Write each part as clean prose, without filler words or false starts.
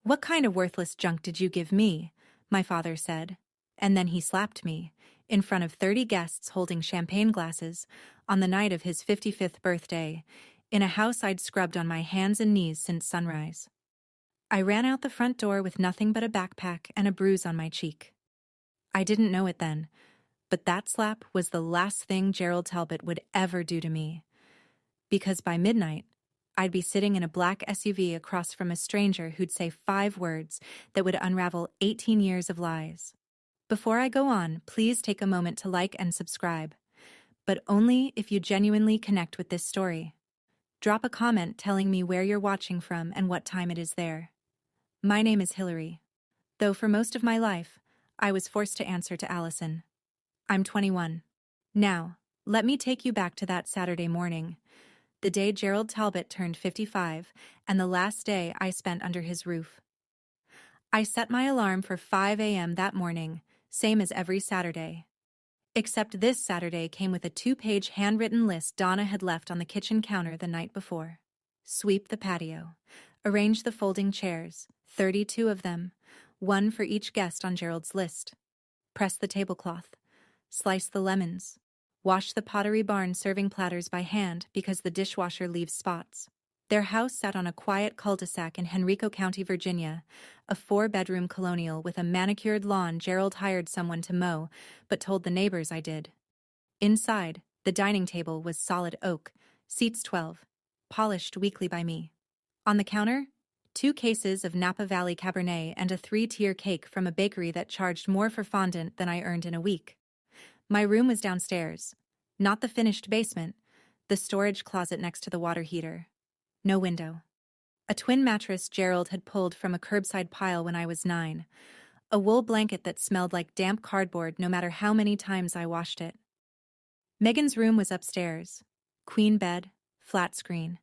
"What kind of worthless junk did you give me?" my father said. And then he slapped me, in front of 30 guests holding champagne glasses, on the night of his 55th birthday, in a house I'd scrubbed on my hands and knees since sunrise. I ran out the front door with nothing but a backpack and a bruise on my cheek. I didn't know it then, but that slap was the last thing Gerald Talbot would ever do to me. Because by midnight, I'd be sitting in a black SUV across from a stranger who'd say 5 words that would unravel 18 years of lies. Before I go on, please take a moment to like and subscribe, but only if you genuinely connect with this story. Drop a comment telling me where you're watching from and what time it is there. My name is Hillary, though for most of my life, I was forced to answer to Allison. I'm 21. Now, let me take you back to that Saturday morning, the day Gerald Talbot turned 55, and the last day I spent under his roof. I set my alarm for 5 a.m. that morning, same as every Saturday. Except this Saturday came with a 2-page handwritten list Donna had left on the kitchen counter the night before. Sweep the patio. Arrange the folding chairs, 32 of them, one for each guest on Gerald's list. Press the tablecloth. Slice the lemons. Wash the Pottery Barn serving platters by hand because the dishwasher leaves spots. Their house sat on a quiet cul-de-sac in Henrico County, Virginia, a 4-bedroom colonial with a manicured lawn Gerald hired someone to mow, but told the neighbors I did. Inside, the dining table was solid oak, seats 12, polished weekly by me. On the counter, 2 cases of Napa Valley Cabernet and a 3-tier cake from a bakery that charged more for fondant than I earned in a week. My room was downstairs, not the finished basement, the storage closet next to the water heater. No window. A twin mattress Gerald had pulled from a curbside pile when I was 9. A wool blanket that smelled like damp cardboard no matter how many times I washed it. Megan's room was upstairs. Queen bed, flat screen,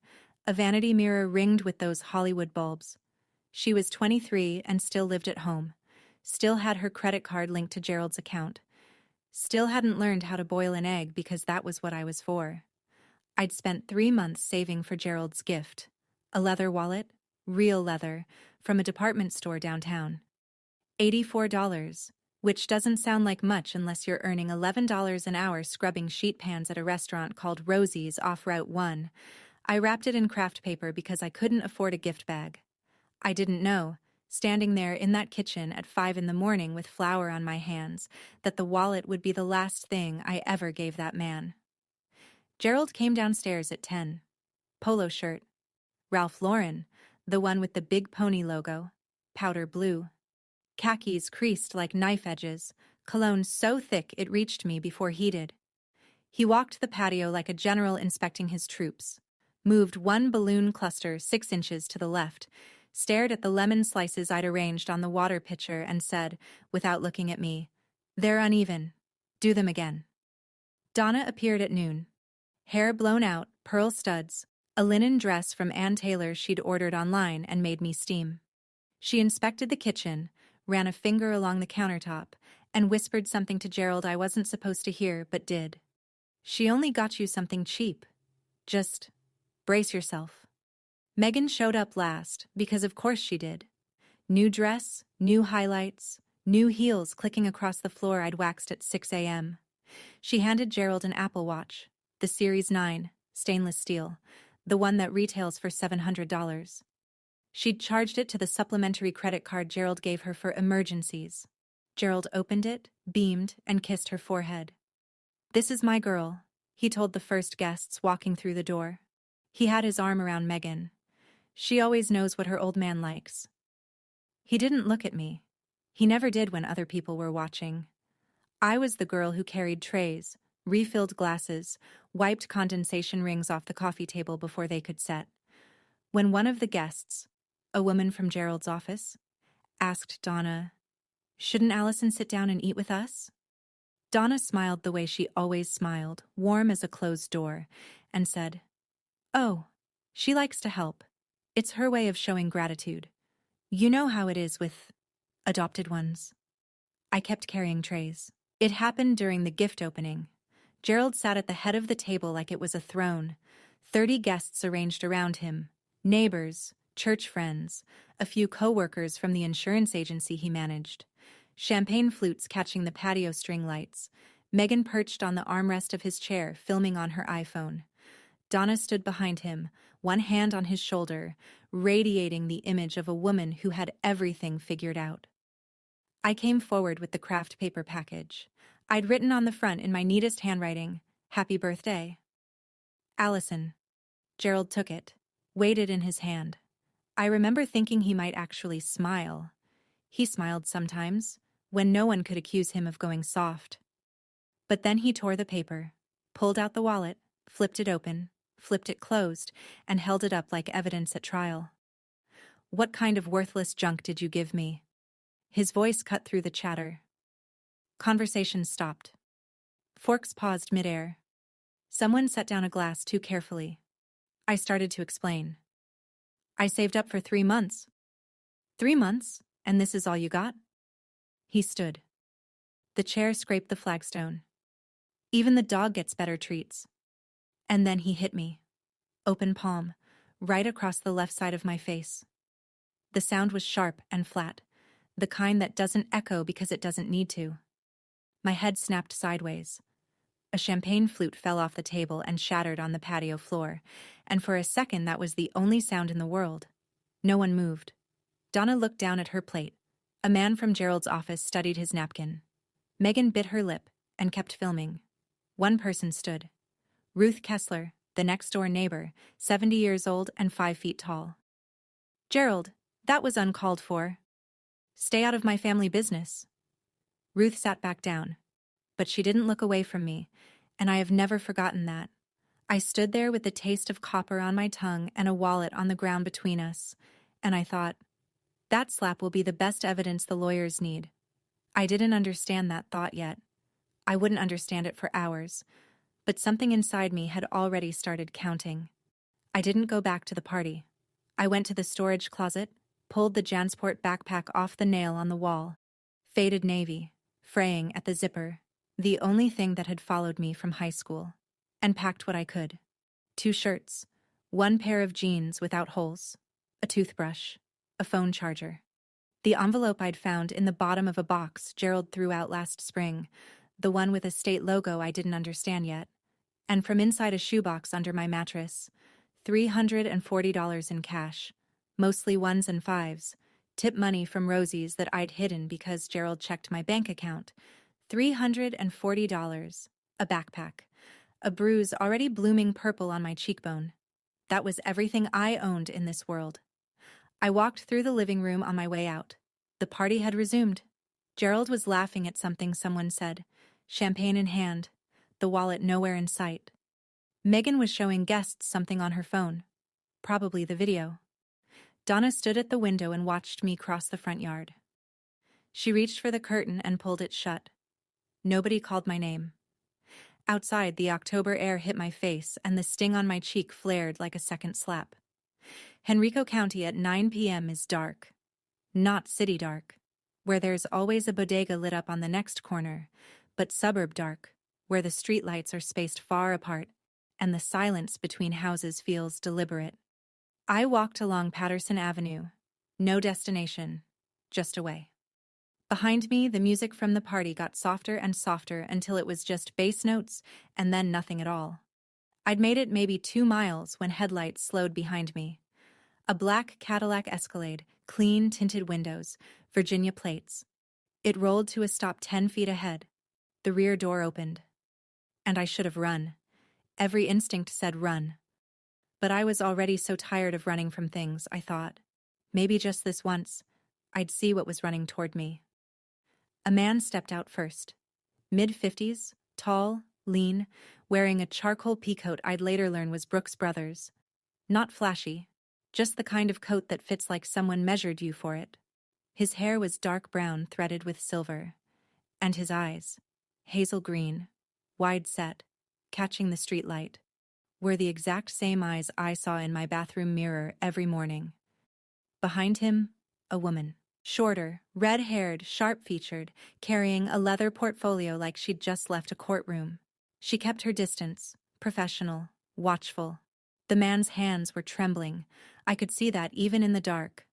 a vanity mirror ringed with those Hollywood bulbs. She was 23 and still lived at home. Still had her credit card linked to Gerald's account. Still hadn't learned how to boil an egg because that was what I was for. I'd spent 3 months saving for Gerald's gift. A leather wallet, real leather, from a department store downtown. $84, which doesn't sound like much unless you're earning $11 an hour scrubbing sheet pans at a restaurant called Rosie's off Route 1. I wrapped it in craft paper because I couldn't afford a gift bag. I didn't know, standing there in that kitchen at 5 in the morning with flour on my hands, that the wallet would be the last thing I ever gave that man. Gerald came downstairs at 10. Polo shirt. Ralph Lauren, the one with the big pony logo. Powder blue. Khakis creased like knife edges, cologne so thick it reached me before he did. He walked the patio like a general inspecting his troops, moved one balloon cluster 6 inches to the left, stared at the lemon slices I'd arranged on the water pitcher and said, without looking at me, "They're uneven. Do them again." Donna appeared at noon. Hair blown out, pearl studs, a linen dress from Ann Taylor she'd ordered online and made me steam. She inspected the kitchen, ran a finger along the countertop, and whispered something to Gerald I wasn't supposed to hear but did. "She only got you something cheap. Just brace yourself." Megan showed up last, because of course she did. New dress, new highlights, new heels clicking across the floor I'd waxed at 6 a.m. She handed Gerald an Apple Watch, the Series 9, stainless steel, the one that retails for $700. She'd charged it to the supplementary credit card Gerald gave her for emergencies. Gerald opened it, beamed, and kissed her forehead. "This is my girl," he told the first guests walking through the door. He had his arm around Megan. "She always knows what her old man likes." He didn't look at me. He never did when other people were watching. I was the girl who carried trays, refilled glasses, wiped condensation rings off the coffee table before they could set. When one of the guests, a woman from Gerald's office, asked Donna, "Shouldn't Allison sit down and eat with us?" Donna smiled the way she always smiled, warm as a closed door, and said, "Oh, she likes to help. It's her way of showing gratitude. You know how it is with adopted ones." I kept carrying trays. It happened during the gift opening. Gerald sat at the head of the table like it was a throne. 30 guests arranged around him. Neighbors, church friends, a few co-workers from the insurance agency he managed, champagne flutes catching the patio string lights, Megan perched on the armrest of his chair, filming on her iPhone. Donna stood behind him, one hand on his shoulder, radiating the image of a woman who had everything figured out. I came forward with the craft paper package. I'd written on the front in my neatest handwriting, "Happy birthday." Allison. Gerald took it, weighed it in his hand. I remember thinking he might actually smile. He smiled sometimes, when no one could accuse him of going soft. But then he tore the paper, pulled out the wallet, flipped it open, flipped it closed, and held it up like evidence at trial. "What kind of worthless junk did you give me?" His voice cut through the chatter. Conversation stopped. Forks paused midair. Someone set down a glass too carefully. I started to explain. "I saved up for 3 months." 3 months? And this is all you got?" He stood. The chair scraped the flagstone. "Even the dog gets better treats." And then he hit me. Open palm, right across the left side of my face. The sound was sharp and flat, the kind that doesn't echo because it doesn't need to. My head snapped sideways. A champagne flute fell off the table and shattered on the patio floor, and for a second that was the only sound in the world. No one moved. Donna looked down at her plate. A man from Gerald's office studied his napkin. Megan bit her lip and kept filming. One person stood. Ruth Kessler, the next-door neighbor, 70 years old and 5 feet tall. "Gerald, that was uncalled for. Stay out of my family business." Ruth sat back down, but she didn't look away from me, and I have never forgotten that. I stood there with the taste of copper on my tongue and a wallet on the ground between us, and I thought, that slap will be the best evidence the lawyers need. I didn't understand that thought yet. I wouldn't understand it for hours, but something inside me had already started counting. I didn't go back to the party. I went to the storage closet, pulled the Jansport backpack off the nail on the wall. Faded navy, fraying at the zipper, the only thing that had followed me from high school, and packed what I could. 2 shirts, 1 pair of jeans without holes, a toothbrush, a phone charger. The envelope I'd found in the bottom of a box Gerald threw out last spring, the one with a state logo I didn't understand yet, and from inside a shoebox under my mattress, $340 in cash, mostly 1s and 5s, tip money from Rosie's that I'd hidden because Gerald checked my bank account, $340, a backpack, a bruise already blooming purple on my cheekbone. That was everything I owned in this world. I walked through the living room on my way out. The party had resumed. Gerald was laughing at something someone said, champagne in hand, the wallet nowhere in sight. Megan was showing guests something on her phone, probably the video. Donna stood at the window and watched me cross the front yard. She reached for the curtain and pulled it shut. Nobody called my name. Outside, the October air hit my face and the sting on my cheek flared like a second slap. Henrico County at 9 p.m. is dark. Not city dark, where there's always a bodega lit up on the next corner, but suburb dark, where the streetlights are spaced far apart and the silence between houses feels deliberate. I walked along Patterson Avenue. No destination, just a way. Behind me, the music from the party got softer and softer until it was just bass notes and then nothing at all. I'd made it maybe 2 miles when headlights slowed behind me. A black Cadillac Escalade, clean tinted windows, Virginia plates. It rolled to a stop 10 feet ahead. The rear door opened. And I should have run. Every instinct said run. But I was already so tired of running from things, I thought. Maybe just this once, I'd see what was running toward me. A man stepped out first. Mid-50s, tall, lean, wearing a charcoal peacoat I'd later learn was Brooks Brothers. Not flashy, just the kind of coat that fits like someone measured you for it. His hair was dark brown threaded with silver. And his eyes, hazel green, wide set, catching the streetlight, were the exact same eyes I saw in my bathroom mirror every morning. Behind him, a woman. Shorter, red-haired, sharp-featured, carrying a leather portfolio like she'd just left a courtroom. She kept her distance, professional, watchful. The man's hands were trembling. I could see that even in the dark.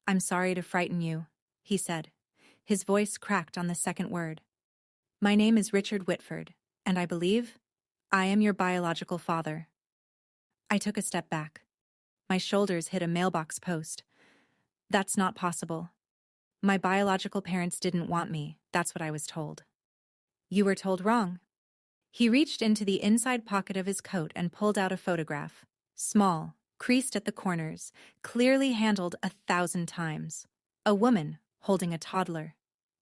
I'm sorry to frighten you, he said. His voice cracked on the second word. My name is Richard Whitford, and I believe I am your biological father. I took a step back. My shoulders hit a mailbox post. That's not possible. My biological parents didn't want me, that's what I was told. You were told wrong. He reached into the inside pocket of his coat and pulled out a photograph. Small, creased at the corners, clearly handled 1,000 times. A woman holding a toddler.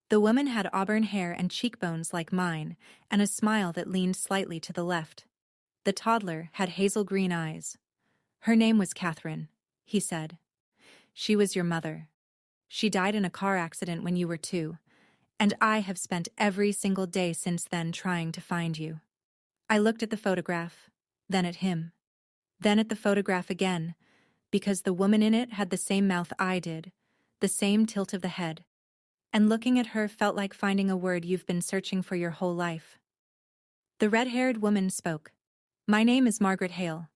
The woman had auburn hair and cheekbones like mine, and a smile that leaned slightly to the left. The toddler had hazel green eyes. Her name was Catherine, he said. She was your mother. She died in a car accident when you were 2, and I have spent every single day since then trying to find you. I looked at the photograph, then at him, then at the photograph again, because the woman in it had the same mouth I did, the same tilt of the head, and looking at her felt like finding a word you've been searching for your whole life. The red-haired woman spoke. My name is Margaret Hale.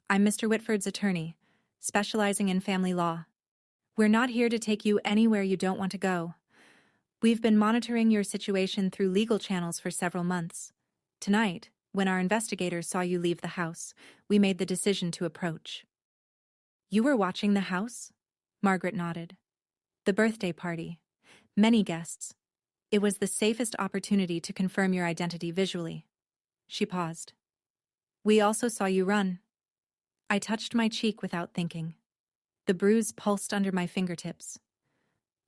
I'm Mr. Whitford's attorney, specializing in family law. We're not here to take you anywhere you don't want to go. We've been monitoring your situation through legal channels for several months. Tonight, when our investigators saw you leave the house, we made the decision to approach. You were watching the house? Margaret nodded. The birthday party. Many guests. It was the safest opportunity to confirm your identity visually. She paused. We also saw you run. I touched my cheek without thinking. The bruise pulsed under my fingertips.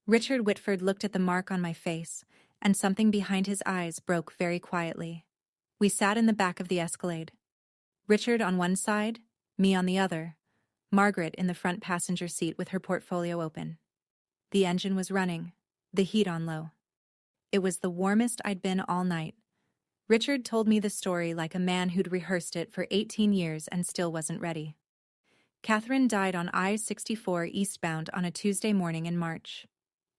Richard Whitford looked at the mark on my face, and something behind his eyes broke very quietly. We sat in the back of the Escalade. Richard on one side, me on the other, Margaret in the front passenger seat with her portfolio open. The engine was running, the heat on low. It was the warmest I'd been all night. Richard told me the story like a man who'd rehearsed it for 18 years and still wasn't ready. Catherine died on I-64 eastbound on a Tuesday morning in March.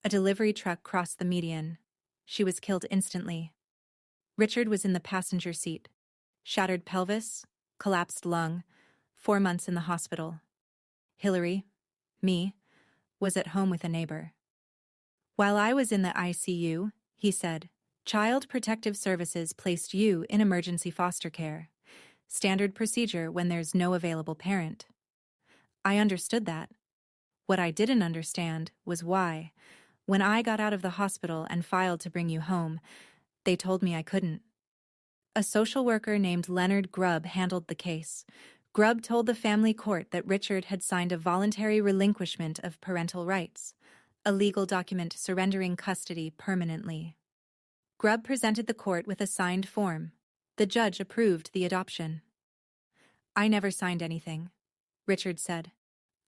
A delivery truck crossed the median. She was killed instantly. Richard was in the passenger seat. Shattered pelvis, collapsed lung, 4 months in the hospital. Hillary, me, was at home with a neighbor. While I was in the ICU, he said, Child Protective Services placed you in emergency foster care. Standard procedure when there's no available parent. I understood that. What I didn't understand was why, when I got out of the hospital and filed to bring you home, they told me I couldn't. A social worker named Leonard Grubb handled the case. Grubb told the family court that Richard had signed a voluntary relinquishment of parental rights, a legal document surrendering custody permanently. Grubb presented the court with a signed form. The judge approved the adoption. I never signed anything, Richard said.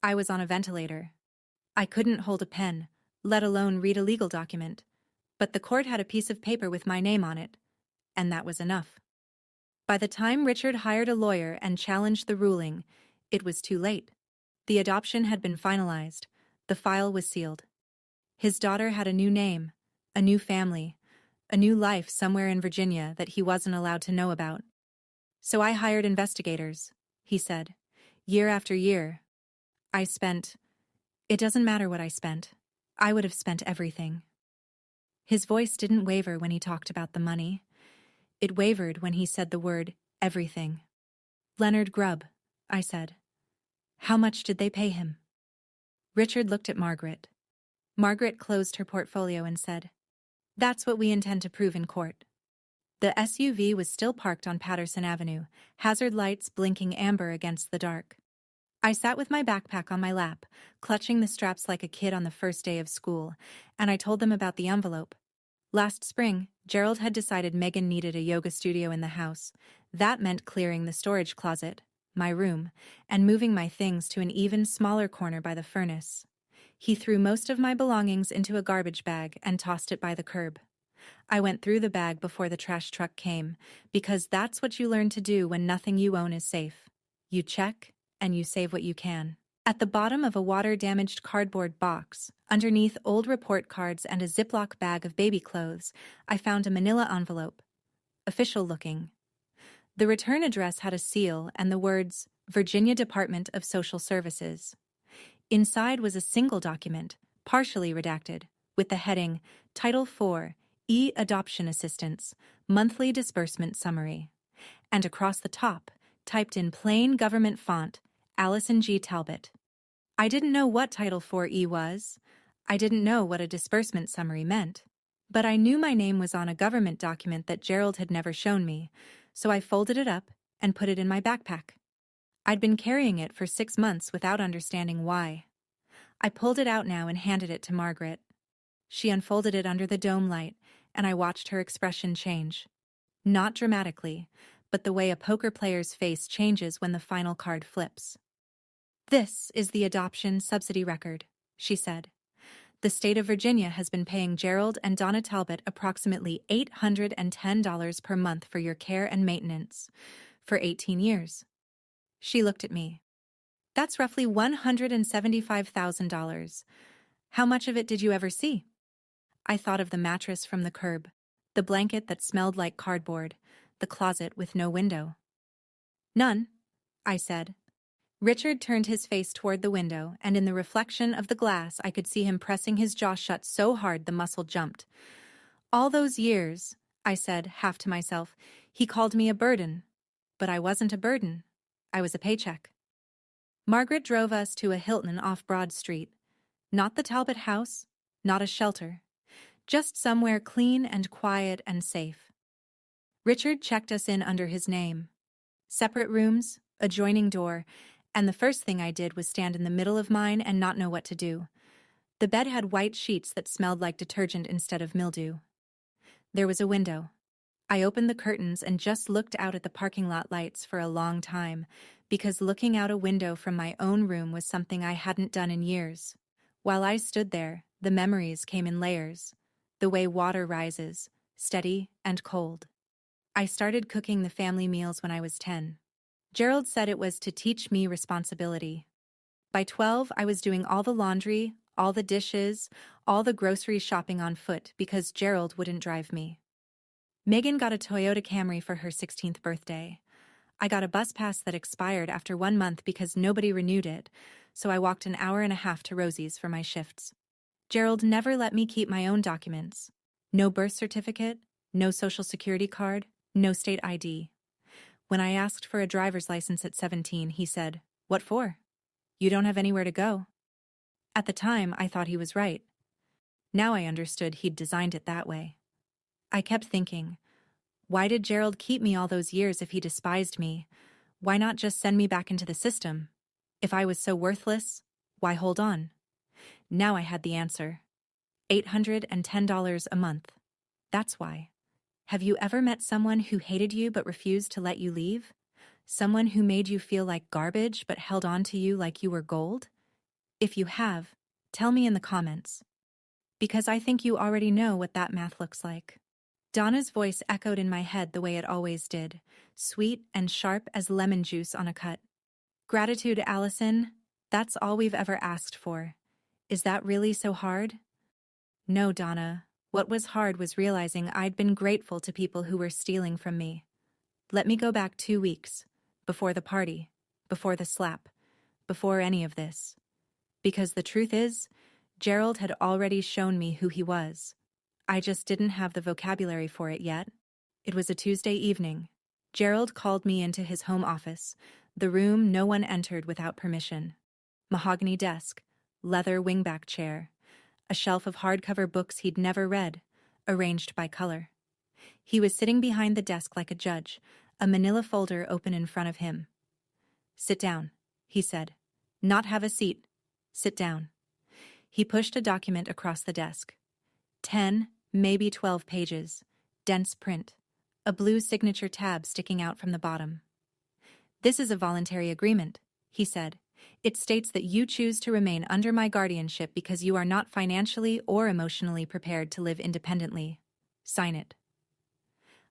I was on a ventilator. I couldn't hold a pen, let alone read a legal document. But the court had a piece of paper with my name on it, and that was enough. By the time Richard hired a lawyer and challenged the ruling, it was too late. The adoption had been finalized. The file was sealed. His daughter had a new name, a new family, a new life somewhere in Virginia that he wasn't allowed to know about. So I hired investigators, he said. Year after year. It doesn't matter what I spent. I would have spent everything. His voice didn't waver when he talked about the money. It wavered when he said the word, everything. Leonard Grubb, I said. How much did they pay him? Richard looked at Margaret. Margaret closed her portfolio and said, That's what we intend to prove in court. The SUV was still parked on Patterson Avenue, hazard lights blinking amber against the dark. I sat with my backpack on my lap, clutching the straps like a kid on the first day of school, and I told them about the envelope. Last spring, Gerald had decided Megan needed a yoga studio in the house. That meant clearing the storage closet, my room, and moving my things to an even smaller corner by the furnace. He threw most of my belongings into a garbage bag and tossed it by the curb. I went through the bag before the trash truck came, because that's what you learn to do when nothing you own is safe. You check, and you save what you can. At the bottom of a water-damaged cardboard box, underneath old report cards and a Ziploc bag of baby clothes, I found a manila envelope. Official-looking. The return address had a seal and the words, Virginia Department of Social Services. Inside was a single document, partially redacted, with the heading, Title 4, E-Adoption Assistance, Monthly Disbursement Summary. And across the top, typed in plain government font, Allison G. Talbot. I didn't know what Title 4E was. I didn't know what a disbursement summary meant. But I knew my name was on a government document that Gerald had never shown me, so I folded it up and put it in my backpack. I'd been carrying it for 6 months without understanding why. I pulled it out now and handed it to Margaret. She unfolded it under the dome light, and I watched her expression change. Not dramatically, but the way a poker player's face changes when the final card flips. "This is the adoption subsidy record," she said. "The state of Virginia has been paying Gerald and Donna Talbot approximately $810 per month for your care and maintenance for 18 years. She looked at me. "That's roughly $175,000. How much of it did you ever see?" I thought of the mattress from the curb, the blanket that smelled like cardboard, the closet with no window. "None," I said. Richard turned his face toward the window, and in the reflection of the glass I could see him pressing his jaw shut so hard the muscle jumped. "All those years," I said, half to myself, "he called me a burden. But I wasn't a burden. I was a paycheck." Margaret drove us to a Hilton off Broad Street. Not the Talbot house, not a shelter. Just somewhere clean and quiet and safe. Richard checked us in under his name. Separate rooms, adjoining door, and the first thing I did was stand in the middle of mine and not know what to do. The bed had white sheets that smelled like detergent instead of mildew. There was a window. I opened the curtains and just looked out at the parking lot lights for a long time, because looking out a window from my own room was something I hadn't done in years. While I stood there, the memories came in layers, the way water rises, steady and cold. I started cooking the family meals when I was 10. Gerald said it was to teach me responsibility. By 12, I was doing all the laundry, all the dishes, all the grocery shopping on foot because Gerald wouldn't drive me. Megan got a Toyota Camry for her 16th birthday. I got a bus pass that expired after 1 month because nobody renewed it, so I walked an hour and a half to Rosie's for my shifts. Gerald never let me keep my own documents. No birth certificate, no social security card, no state ID. When I asked for a driver's license at 17, he said, "What for? You don't have anywhere to go." At the time, I thought he was right. Now I understood he'd designed it that way. I kept thinking, why did Gerald keep me all those years if he despised me? Why not just send me back into the system? If I was so worthless, why hold on? Now I had the answer. $810 a month. That's why. Have you ever met someone who hated you but refused to let you leave? Someone who made you feel like garbage but held on to you like you were gold? If you have, tell me in the comments. Because I think you already know what that math looks like. Donna's voice echoed in my head the way it always did, sweet and sharp as lemon juice on a cut. "Gratitude, Allison. That's all we've ever asked for. Is that really so hard?" "No, Donna. What was hard was realizing I'd been grateful to people who were stealing from me. Let me go back 2 weeks. Before the party. Before the slap. Before any of this. Because the truth is, Gerald had already shown me who he was. I just didn't have the vocabulary for it yet. It was a Tuesday evening. Gerald called me into his home office, the room no one entered without permission. Mahogany desk, leather wingback chair, a shelf of hardcover books he'd never read, arranged by color. He was sitting behind the desk like a judge, a manila folder open in front of him. "Sit down," he said. "Not have a seat. Sit down." He pushed a document across the desk. 10, maybe 12 pages, dense print, a blue signature tab sticking out from the bottom. "This is a voluntary agreement," he said. "It states that you choose to remain under my guardianship because you are not financially or emotionally prepared to live independently. Sign it."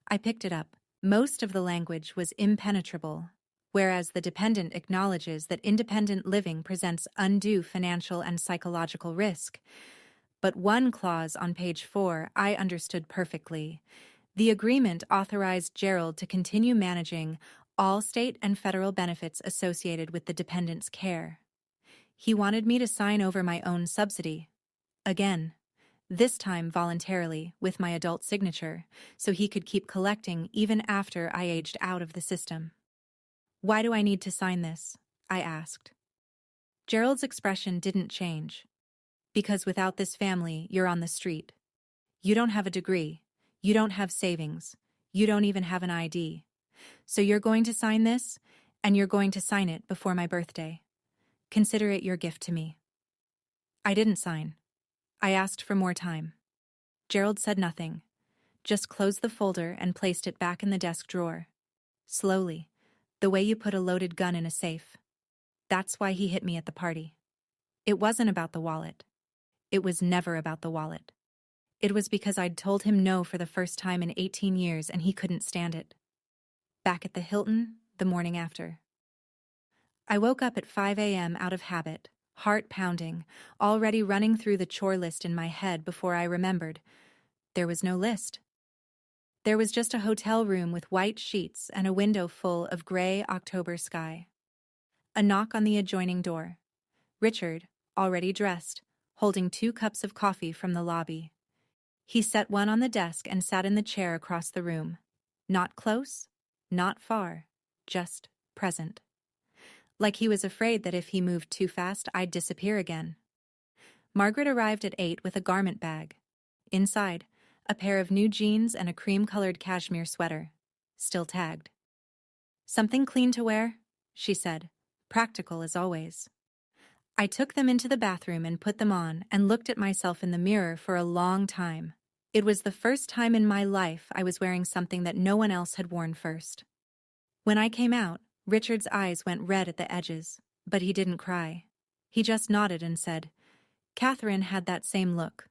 I picked it up. Most of the language was impenetrable, whereas the dependent acknowledges that independent living presents undue financial and psychological risk. But one clause on page 4 I understood perfectly. The agreement authorized Gerald to continue managing all state and federal benefits associated with the dependent's care. He wanted me to sign over my own subsidy. Again. This time voluntarily, with my adult signature, so he could keep collecting even after I aged out of the system. "Why do I need to sign this?" I asked. Gerald's expression didn't change. "Because without this family, you're on the street. You don't have a degree. You don't have savings. You don't even have an ID. So you're going to sign this, and you're going to sign it before my birthday. Consider it your gift to me." I didn't sign. I asked for more time. Gerald said nothing, just closed the folder and placed it back in the desk drawer. Slowly, the way you put a loaded gun in a safe. That's why he hit me at the party. It wasn't about the wallet. It was never about the wallet. It was because I'd told him no for the first time in 18 years and he couldn't stand it. Back at the Hilton, the morning after. I woke up at 5 a.m. out of habit, heart pounding, already running through the chore list in my head before I remembered. There was no list. There was just a hotel room with white sheets and a window full of gray October sky. A knock on the adjoining door. Richard, already dressed, holding 2 cups of coffee from the lobby. He set one on the desk and sat in the chair across the room. Not close, not far, just present. Like he was afraid that if he moved too fast, I'd disappear again. Margaret arrived at 8 with a garment bag. Inside, a pair of new jeans and a cream-colored cashmere sweater, still tagged. "Something clean to wear?" she said, practical as always. I took them into the bathroom and put them on and looked at myself in the mirror for a long time. It was the first time in my life I was wearing something that no one else had worn first. When I came out, Richard's eyes went red at the edges, but he didn't cry. He just nodded and said, "Catherine had that same look,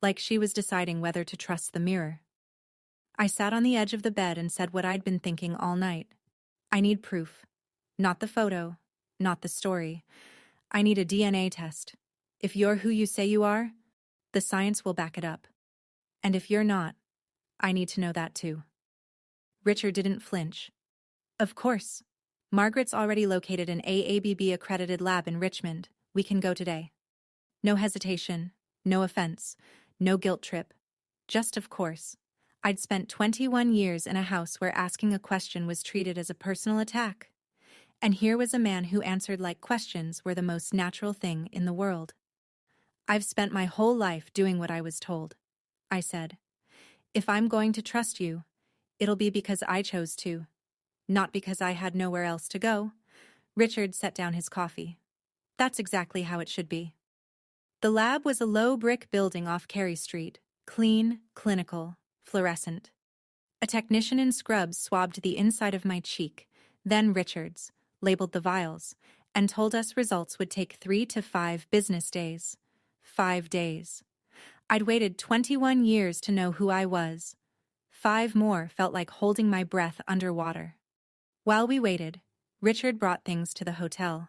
like she was deciding whether to trust the mirror." I sat on the edge of the bed and said what I'd been thinking all night. I need proof. Not the photo, not the story. I need a DNA test. If you're who you say you are, the science will back it up. And if you're not, I need to know that too. Richard didn't flinch. "Of course. Margaret's already located an AABB-accredited lab in Richmond. We can go today." No hesitation, no offense, no guilt trip. Just of course. I'd spent 21 years in a house where asking a question was treated as a personal attack. And here was a man who answered like questions were the most natural thing in the world. "I've spent my whole life doing what I was told," I said. "If I'm going to trust you, it'll be because I chose to, not because I had nowhere else to go." Richard set down his coffee. "That's exactly how it should be." The lab was a low brick building off Carey Street, clean, clinical, fluorescent. A technician in scrubs swabbed the inside of my cheek, then Richard's, labeled the vials, and told us results would take 3 to 5 business days. 5 days. I'd waited 21 years to know who I was. 5 more felt like holding my breath underwater. While we waited, Richard brought things to the hotel.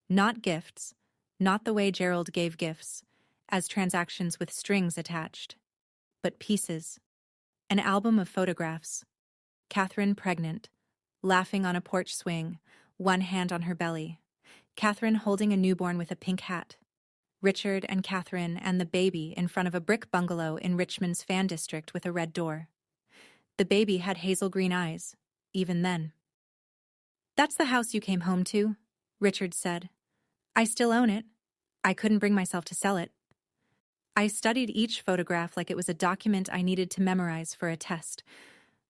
Not gifts, not the way Gerald gave gifts, as transactions with strings attached, but pieces. An album of photographs. Catherine pregnant, laughing on a porch swing, one hand on her belly. Catherine holding a newborn with a pink hat. Richard and Catherine and the baby in front of a brick bungalow in Richmond's fan district with a red door. The baby had hazel green eyes, even then. "That's the house you came home to," Richard said. "I still own it. I couldn't bring myself to sell it." I studied each photograph like it was a document I needed to memorize for a test.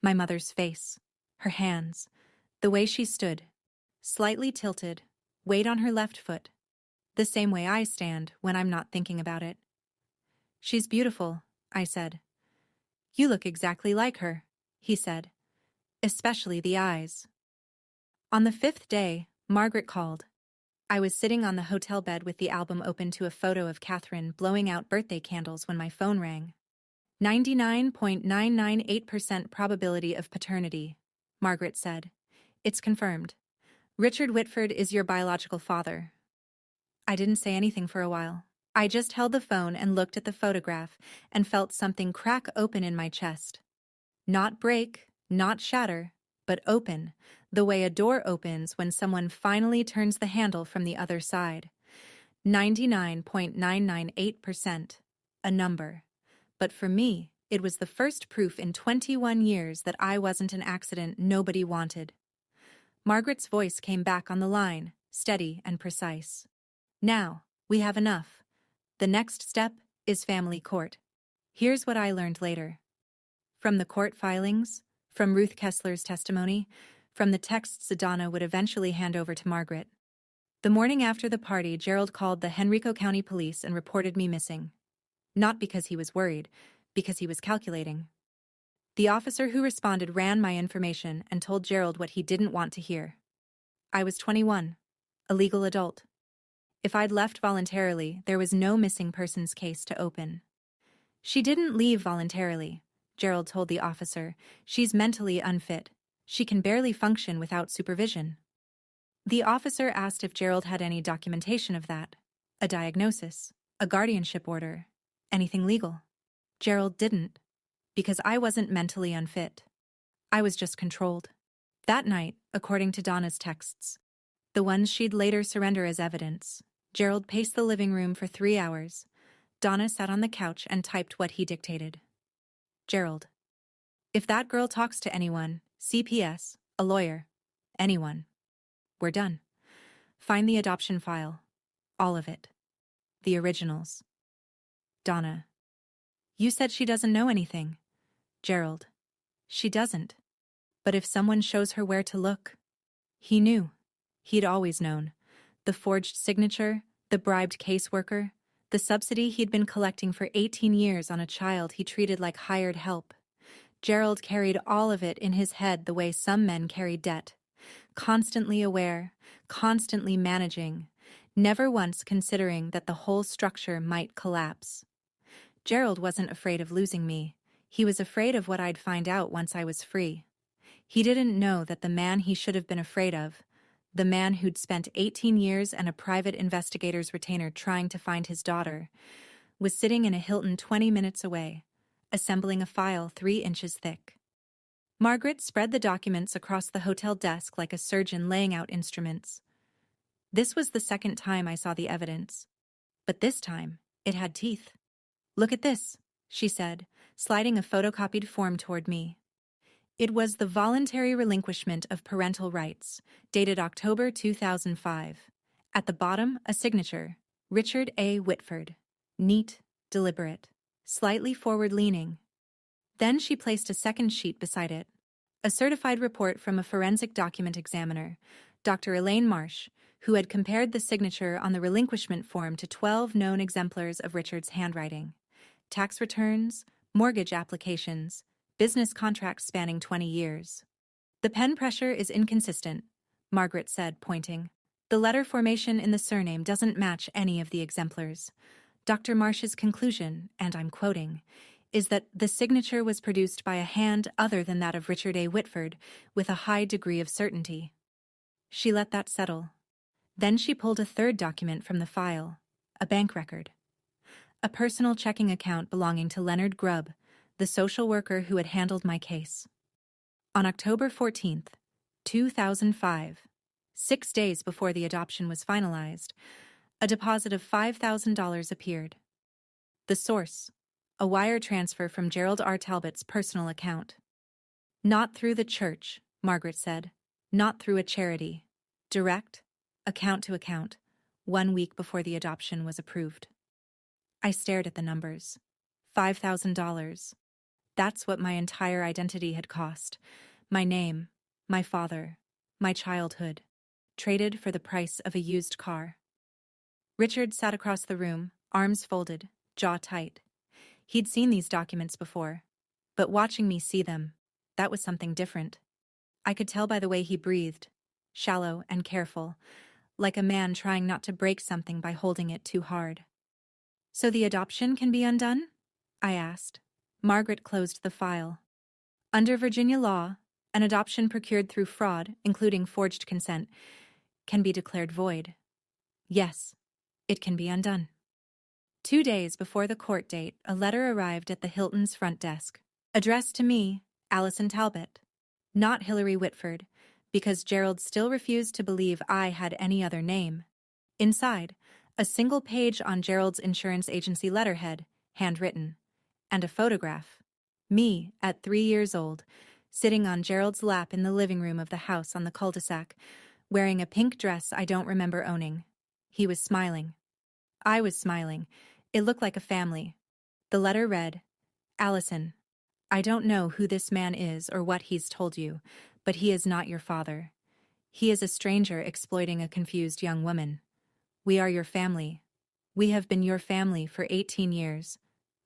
My mother's face, her hands, the way she stood, slightly tilted, weight on her left foot, the same way I stand when I'm not thinking about it. "She's beautiful," I said. "You look exactly like her," he said, "especially the eyes." On the 5th day, Margaret called. I was sitting on the hotel bed with the album open to a photo of Catherine blowing out birthday candles when my phone rang. 99.998% probability of paternity, Margaret said. "It's confirmed. Richard Whitford is your biological father." I didn't say anything for a while. I just held the phone and looked at the photograph and felt something crack open in my chest. Not break, not shatter, but open, the way a door opens when someone finally turns the handle from the other side. 99.998%. a number. But for me, it was the first proof in 21 years that I wasn't an accident nobody wanted. Margaret's voice came back on the line, steady and precise. Now, we have enough. The next step is family court. Here's what I learned later. From the court filings, from Ruth Kessler's testimony, from the texts Donna would eventually hand over to Margaret. The morning after the party, Gerald called the Henrico County Police and reported me missing. Not because he was worried, because he was calculating. The officer who responded ran my information and told Gerald what he didn't want to hear. I was 21, a legal adult. If I'd left voluntarily, there was no missing persons case to open. She didn't leave voluntarily, Gerald told the officer. She's mentally unfit. She can barely function without supervision. The officer asked if Gerald had any documentation of that. A diagnosis, a guardianship order, anything legal. Gerald didn't, because I wasn't mentally unfit. I was just controlled. That night, according to Donna's texts, the ones she'd later surrender as evidence, Gerald paced the living room for 3 hours. Donna sat on the couch and typed what he dictated. Gerald, if that girl talks to anyone, CPS, a lawyer, anyone, we're done. Find the adoption file. All of it. The originals. Donna, you said she doesn't know anything. Gerald, she doesn't. But if someone shows her where to look. He knew. He'd always known. The forged signature, the bribed caseworker, the subsidy he'd been collecting for 18 years on a child he treated like hired help. Gerald carried all of it in his head the way some men carry debt. Constantly aware, constantly managing, never once considering that the whole structure might collapse. Gerald wasn't afraid of losing me. He was afraid of what I'd find out once I was free. He didn't know that the man he should have been afraid of, the man who'd spent 18 years and a private investigator's retainer trying to find his daughter, was sitting in a Hilton 20 minutes away, assembling a file 3 inches thick. Margaret spread the documents across the hotel desk like a surgeon laying out instruments. This was the second time I saw the evidence. But this time, it had teeth. Look at this, she said, sliding a photocopied form toward me. It was the voluntary relinquishment of parental rights, dated October 2005. At the bottom, a signature, Richard A. Whitford. Neat, deliberate, slightly forward-leaning. Then she placed a second sheet beside it, a certified report from a forensic document examiner, Dr. Elaine Marsh, who had compared the signature on the relinquishment form to 12 known exemplars of Richard's handwriting. Tax returns, mortgage applications, business contracts spanning 20 years. The pen pressure is inconsistent, Margaret said, pointing. The letter formation in the surname doesn't match any of the exemplars. Dr. Marsh's conclusion, and I'm quoting, is that the signature was produced by a hand other than that of Richard A. Whitford, with a high degree of certainty. She let that settle. Then she pulled a third document from the file, a bank record. A personal checking account belonging to Leonard Grubb, the social worker who had handled my case. On October 14th, 2005, 6 days before the adoption was finalized, a deposit of $5,000 appeared. The source, a wire transfer from Gerald R. Talbot's personal account. Not through the church, Margaret said. Not through a charity. Direct, account to account, 1 week before the adoption was approved. I stared at the numbers. $5,000. That's what my entire identity had cost. My name, my father, my childhood, traded for the price of a used car. Richard sat across the room, arms folded, jaw tight. He'd seen these documents before, but watching me see them, that was something different. I could tell by the way he breathed, shallow and careful, like a man trying not to break something by holding it too hard. So the adoption can be undone? I asked. Margaret closed the file. Under Virginia law, an adoption procured through fraud, including forged consent, can be declared void. Yes, it can be undone. 2 days before the court date, a letter arrived at the Hilton's front desk, addressed to me, Allison Talbot, not Hillary Whitford, because Gerald still refused to believe I had any other name. Inside, a single page on Gerald's insurance agency letterhead, handwritten, and a photograph. Me, at 3 years old, sitting on Gerald's lap in the living room of the house on the cul-de-sac, wearing a pink dress I don't remember owning. He was smiling. I was smiling. It looked like a family. The letter read, Allison, I don't know who this man is or what he's told you, but he is not your father. He is a stranger exploiting a confused young woman. We are your family. We have been your family for 18 years.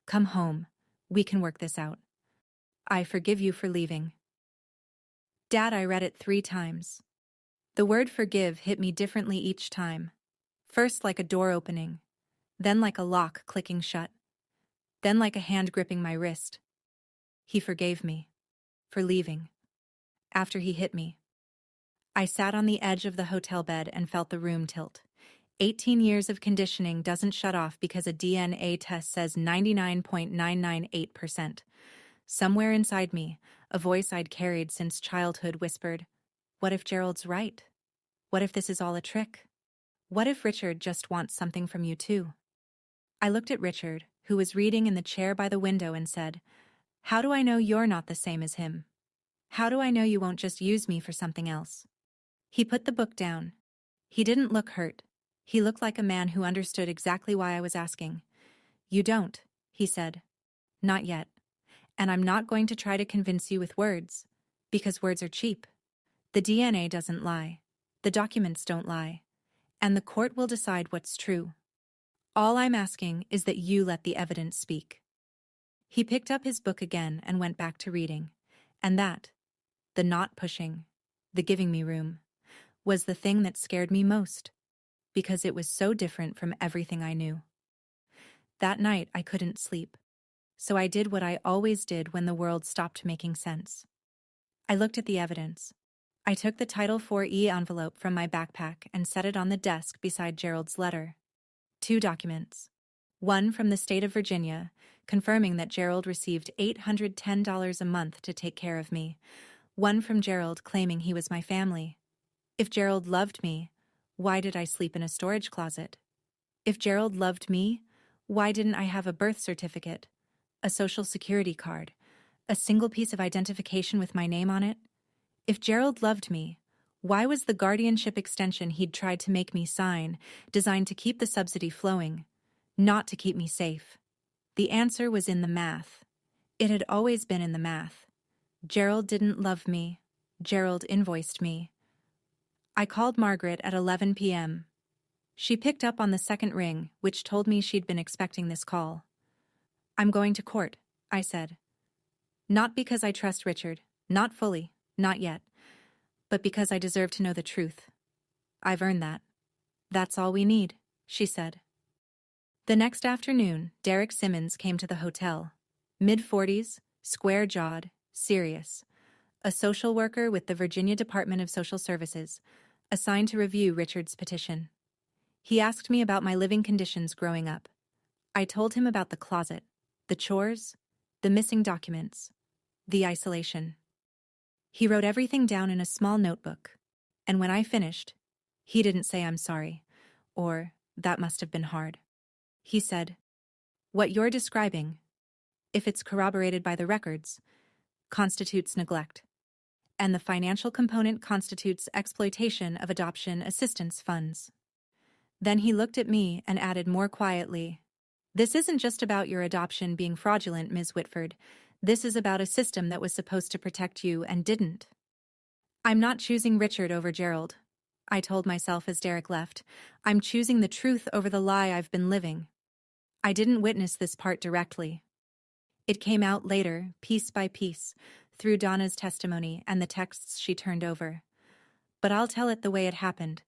Come home. We can work this out. I forgive you for leaving. Dad, I read it 3 times. The word forgive hit me differently each time. First like a door opening, then like a lock clicking shut, then like a hand gripping my wrist. He forgave me. For leaving. After he hit me. I sat on the edge of the hotel bed and felt the room tilt. 18 years of conditioning doesn't shut off because a DNA test says 99.998%. Somewhere inside me, a voice I'd carried since childhood whispered, what if Gerald's right? What if this is all a trick? What if Richard just wants something from you too? I looked at Richard, who was reading in the chair by the window, and said, how do I know you're not the same as him? How do I know you won't just use me for something else? He put the book down. He didn't look hurt. He looked like a man who understood exactly why I was asking. You don't, he said. Not yet. And I'm not going to try to convince you with words, because words are cheap. The DNA doesn't lie. The documents don't lie. And the court will decide what's true. All I'm asking is that you let the evidence speak. He picked up his book again and went back to reading. And that, the not pushing, the giving me room, was the thing that scared me most, because it was so different from everything I knew. That night I couldn't sleep, so I did what I always did when the world stopped making sense. I looked at the evidence. I took the Title IV-E envelope from my backpack and set it on the desk beside Gerald's letter. 2 documents. One from the state of Virginia, confirming that Gerald received $810 a month to take care of me. One from Gerald claiming he was my family. If Gerald loved me, why did I sleep in a storage closet? If Gerald loved me, why didn't I have a birth certificate, a social security card, a single piece of identification with my name on it? If Gerald loved me, why was the guardianship extension he'd tried to make me sign designed to keep the subsidy flowing, not to keep me safe? The answer was in the math. It had always been in the math. Gerald didn't love me. Gerald invoiced me. I called Margaret at 11 p.m. She picked up on the second ring, which told me she'd been expecting this call. I'm going to court, I said. Not because I trust Richard, not fully, not yet, but because I deserve to know the truth. I've earned that. That's all we need, she said. The next afternoon, Derek Simmons came to the hotel. Mid-40s, square-jawed, serious. A social worker with the Virginia Department of Social Services, assigned to review Richard's petition. He asked me about my living conditions growing up. I told him about the closet, the chores, the missing documents, the isolation. He wrote everything down in a small notebook, and when I finished, he didn't say I'm sorry, or that must have been hard. He said, what you're describing, if it's corroborated by the records, constitutes neglect, and the financial component constitutes exploitation of adoption assistance funds. Then he looked at me and added more quietly, this isn't just about your adoption being fraudulent, Ms. Whitford. This is about a system that was supposed to protect you and didn't. I'm not choosing Richard over Gerald, I told myself as Derek left. I'm choosing the truth over the lie I've been living. I didn't witness this part directly. It came out later, piece by piece, through Donna's testimony and the texts she turned over. But I'll tell it the way it happened,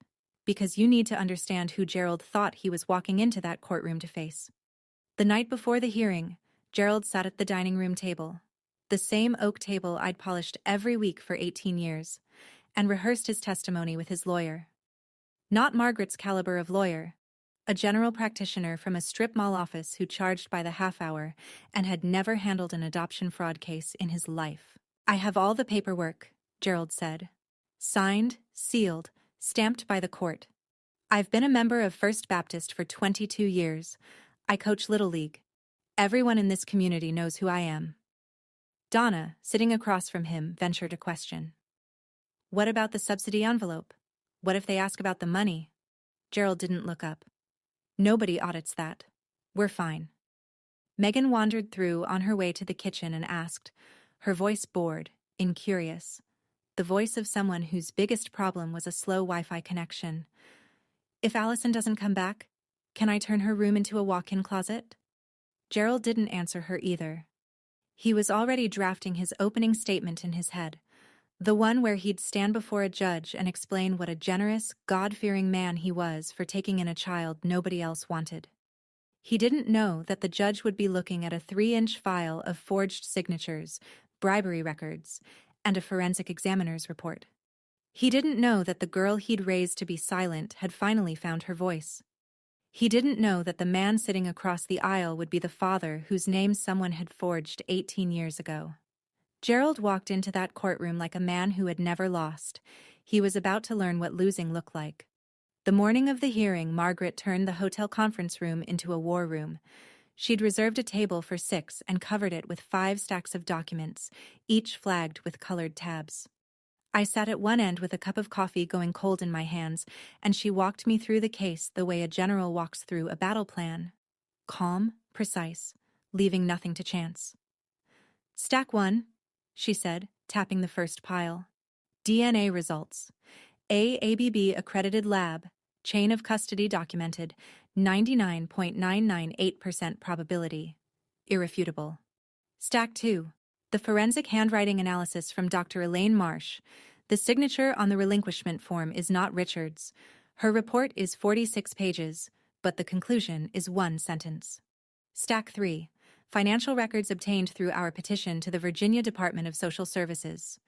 because you need to understand who Gerald thought he was walking into that courtroom to face. The night before the hearing, Gerald sat at the dining room table, the same oak table I'd polished every week for 18 years, and rehearsed his testimony with his lawyer. Not Margaret's caliber of lawyer, a general practitioner from a strip mall office who charged by the half hour and had never handled an adoption fraud case in his life. I have all the paperwork, Gerald said. Signed, sealed, stamped by the court. I've been a member of First Baptist for 22 years. I coach Little League. Everyone in this community knows who I am. Donna, sitting across from him, ventured a question. What about the subsidy envelope? What if they ask about the money? Gerald didn't look up. Nobody audits that. We're fine. Megan wandered through on her way to the kitchen and asked, her voice bored, incurious, the voice of someone whose biggest problem was a slow Wi-Fi connection. If Allison doesn't come back, can I turn her room into a walk-in closet? Gerald didn't answer her either. He was already drafting his opening statement in his head, the one where he'd stand before a judge and explain what a generous, God-fearing man he was for taking in a child nobody else wanted. He didn't know that the judge would be looking at a 3-inch file of forged signatures, bribery records, and a forensic examiner's report. He didn't know that the girl he'd raised to be silent had finally found her voice. He didn't know that the man sitting across the aisle would be the father whose name someone had forged 18 years ago. Gerald walked into that courtroom like a man who had never lost. He was about to learn what losing looked like. The morning of the hearing, Margaret turned the hotel conference room into a war room. She'd reserved a table for 6 and covered it with 5 stacks of documents, each flagged with colored tabs. I sat at one end with a cup of coffee going cold in my hands, and she walked me through the case the way a general walks through a battle plan. Calm, precise, leaving nothing to chance. Stack 1, she said, tapping the first pile. DNA results. AABB accredited lab, chain of custody documented, 99.998% probability. Irrefutable. Stack 2. The forensic handwriting analysis from Dr. Elaine Marsh. The signature on the relinquishment form is not Richard's. Her report is 46 pages, but the conclusion is 1 sentence. Stack 3. Financial records obtained through our petition to the Virginia Department of Social Services.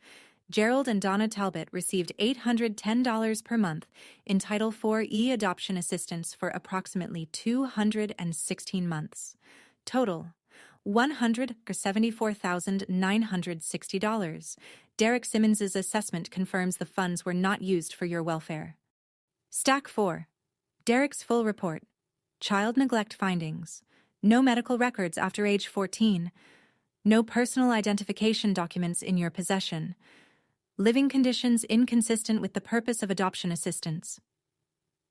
Gerald and Donna Talbot received $810 per month in Title IV e-adoption assistance for approximately 216 months. Total, $174,960. Derek Simmons's assessment confirms the funds were not used for your welfare. Stack 4. Derek's full report. Child neglect findings. No medical records after age 14. No personal identification documents in your possession. Living conditions inconsistent with the purpose of adoption assistance.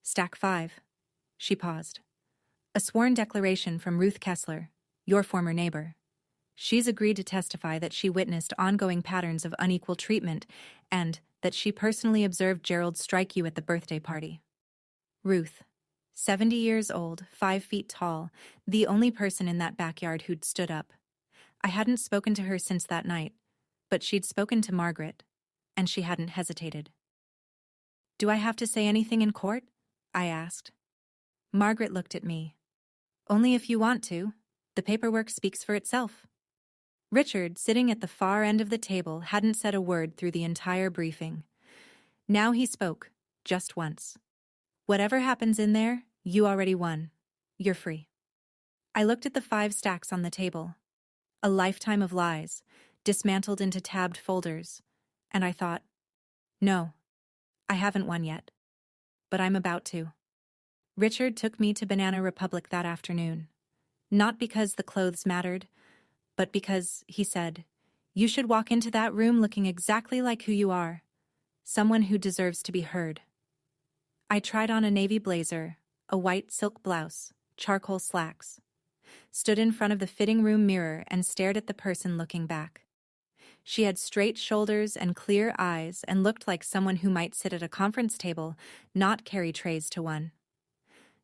Stack 5. She paused. A sworn declaration from Ruth Kessler, your former neighbor. She's agreed to testify that she witnessed ongoing patterns of unequal treatment and that she personally observed Gerald strike you at the birthday party. Ruth, 70 years old, 5 feet tall, the only person in that backyard who'd stood up. I hadn't spoken to her since that night, but she'd spoken to Margaret, and she hadn't hesitated. Do I have to say anything in court? I asked. Margaret looked at me. Only if you want to. The paperwork speaks for itself. Richard, sitting at the far end of the table, hadn't said a word through the entire briefing. Now he spoke, just once. Whatever happens in there, you already won. You're free. I looked at the 5 stacks on the table. A lifetime of lies, dismantled into tabbed folders, and I thought, no, I haven't won yet. But I'm about to. Richard took me to Banana Republic that afternoon. Not because the clothes mattered, but because, he said, you should walk into that room looking exactly like who you are, someone who deserves to be heard. I tried on a navy blazer, a white silk blouse, charcoal slacks, stood in front of the fitting room mirror and stared at the person looking back. She had straight shoulders and clear eyes and looked like someone who might sit at a conference table, not carry trays to one.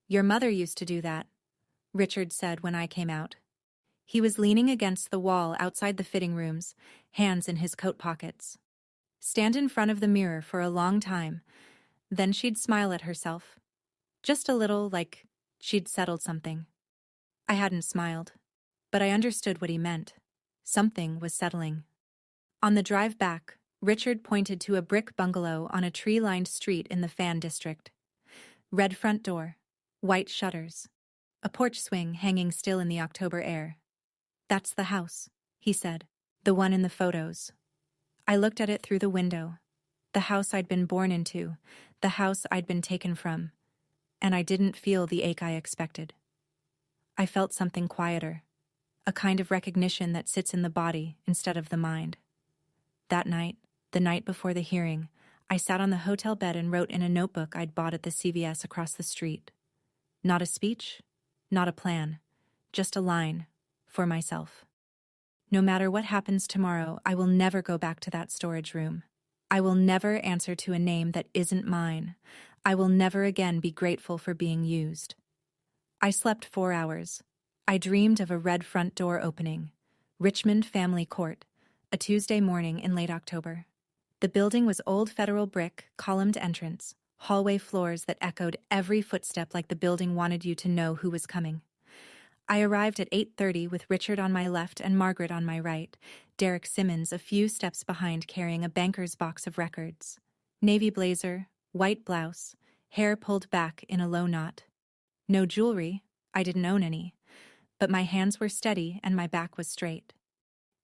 Your mother used to do that, Richard said when I came out. He was leaning against the wall outside the fitting rooms, hands in his coat pockets. Stand in front of the mirror for a long time, then she'd smile at herself. Just a little, like she'd settled something. I hadn't smiled, but I understood what he meant. Something was settling. On the drive back, Richard pointed to a brick bungalow on a tree-lined street in the Fan District. Red front door, white shutters, a porch swing hanging still in the October air. That's the house, he said, the one in the photos. I looked at it through the window. The house I'd been born into, the house I'd been taken from, and I didn't feel the ache I expected. I felt something quieter, a kind of recognition that sits in the body instead of the mind. That night, the night before the hearing, I sat on the hotel bed and wrote in a notebook I'd bought at the CVS across the street. Not a speech, not a plan, just a line for myself. No matter what happens tomorrow, I will never go back to that storage room. I will never answer to a name that isn't mine. I will never again be grateful for being used. I slept 4 hours. I dreamed of a red front door opening. Richmond Family Court, a Tuesday morning in late October. The building was old federal brick, columned entrance, hallway floors that echoed every footstep like the building wanted you to know who was coming. I arrived at 8:30 with Richard on my left and Margaret on my right, Derek Simmons a few steps behind carrying a banker's box of records. Navy blazer, white blouse, hair pulled back in a low knot. No jewelry, I didn't own any, but my hands were steady and my back was straight.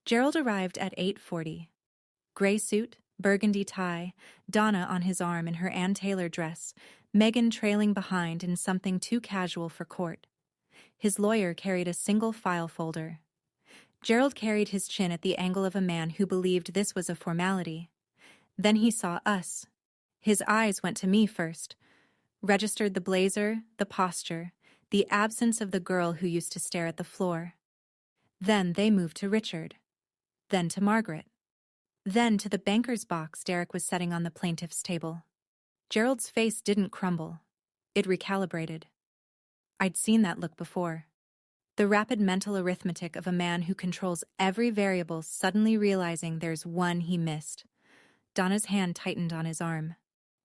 Gerald arrived at 8:40. Gray suit, burgundy tie, Donna on his arm in her Ann Taylor dress, Megan trailing behind in something too casual for court. His lawyer carried a single file folder. Gerald carried his chin at the angle of a man who believed this was a formality. Then he saw us. His eyes went to me first, registered the blazer, the posture, the absence of the girl who used to stare at the floor. Then they moved to Richard. Then to Margaret. Then to the banker's box Derek was setting on the plaintiff's table. Gerald's face didn't crumble. It recalibrated. I'd seen that look before. The rapid mental arithmetic of a man who controls every variable suddenly realizing there's one he missed. Donna's hand tightened on his arm.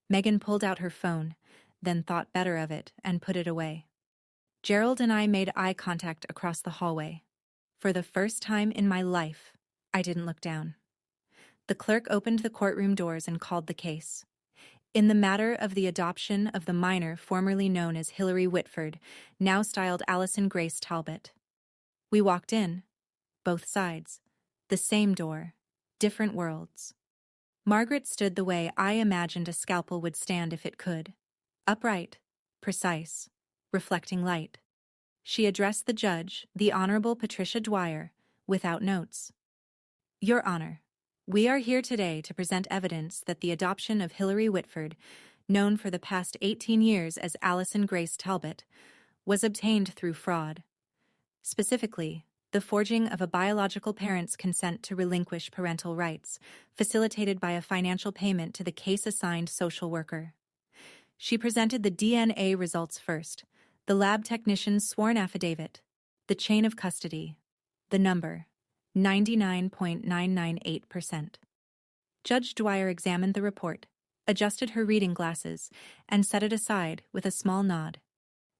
Megan pulled out her phone, then thought better of it and put it away. Gerald and I made eye contact across the hallway. For the first time in my life, I didn't look down. The clerk opened the courtroom doors and called the case. In the matter of the adoption of the minor formerly known as Hilary Whitford, now styled Allison Grace Talbot. We walked in, both sides, the same door, different worlds. Margaret stood the way I imagined a scalpel would stand if it could, upright, precise, reflecting light. She addressed the judge, the Honorable Patricia Dwyer, without notes. Your Honor, we are here today to present evidence that the adoption of Hilary Whitford, known for the past 18 years as Allison Grace Talbot, was obtained through fraud. Specifically, the forging of a biological parent's consent to relinquish parental rights, facilitated by a financial payment to the case-assigned social worker. She presented the DNA results first, the lab technician's sworn affidavit, the chain of custody, the number, 99.998%. Judge Dwyer examined the report, adjusted her reading glasses, and set it aside with a small nod.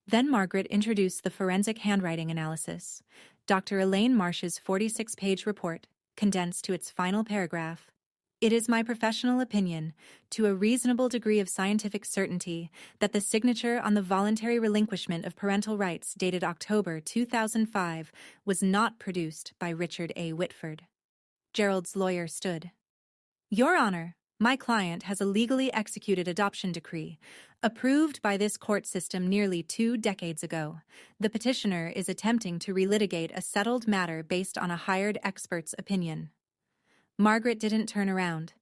Then Margaret introduced the forensic handwriting analysis, Dr. Elaine Marsh's 46-page report, condensed to its final paragraph. It is my professional opinion, to a reasonable degree of scientific certainty, that the signature on the voluntary relinquishment of parental rights dated October 2005 was not produced by Richard A. Whitford. Gerald's lawyer stood. Your Honor, my client has a legally executed adoption decree, approved by this court system nearly 2 decades ago. The petitioner is attempting to relitigate a settled matter based on a hired expert's opinion. Margaret didn't turn around.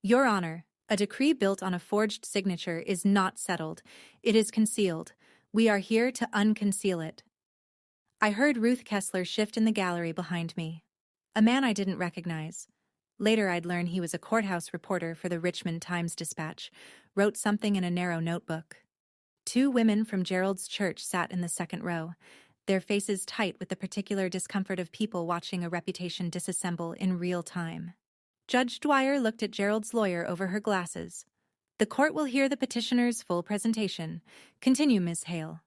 Your Honor, a decree built on a forged signature is not settled. It is concealed. We are here to unconceal it. I heard Ruth Kessler shift in the gallery behind me. A man I didn't recognize. Later I'd learn he was a courthouse reporter for the Richmond Times-Dispatch, wrote something in a narrow notebook. 2 women from Gerald's church sat in the second row, their faces tight with the particular discomfort of people watching a reputation disassemble in real time. Judge Dwyer looked at Gerald's lawyer over her glasses. The court will hear the petitioner's full presentation. Continue, Ms. Hale.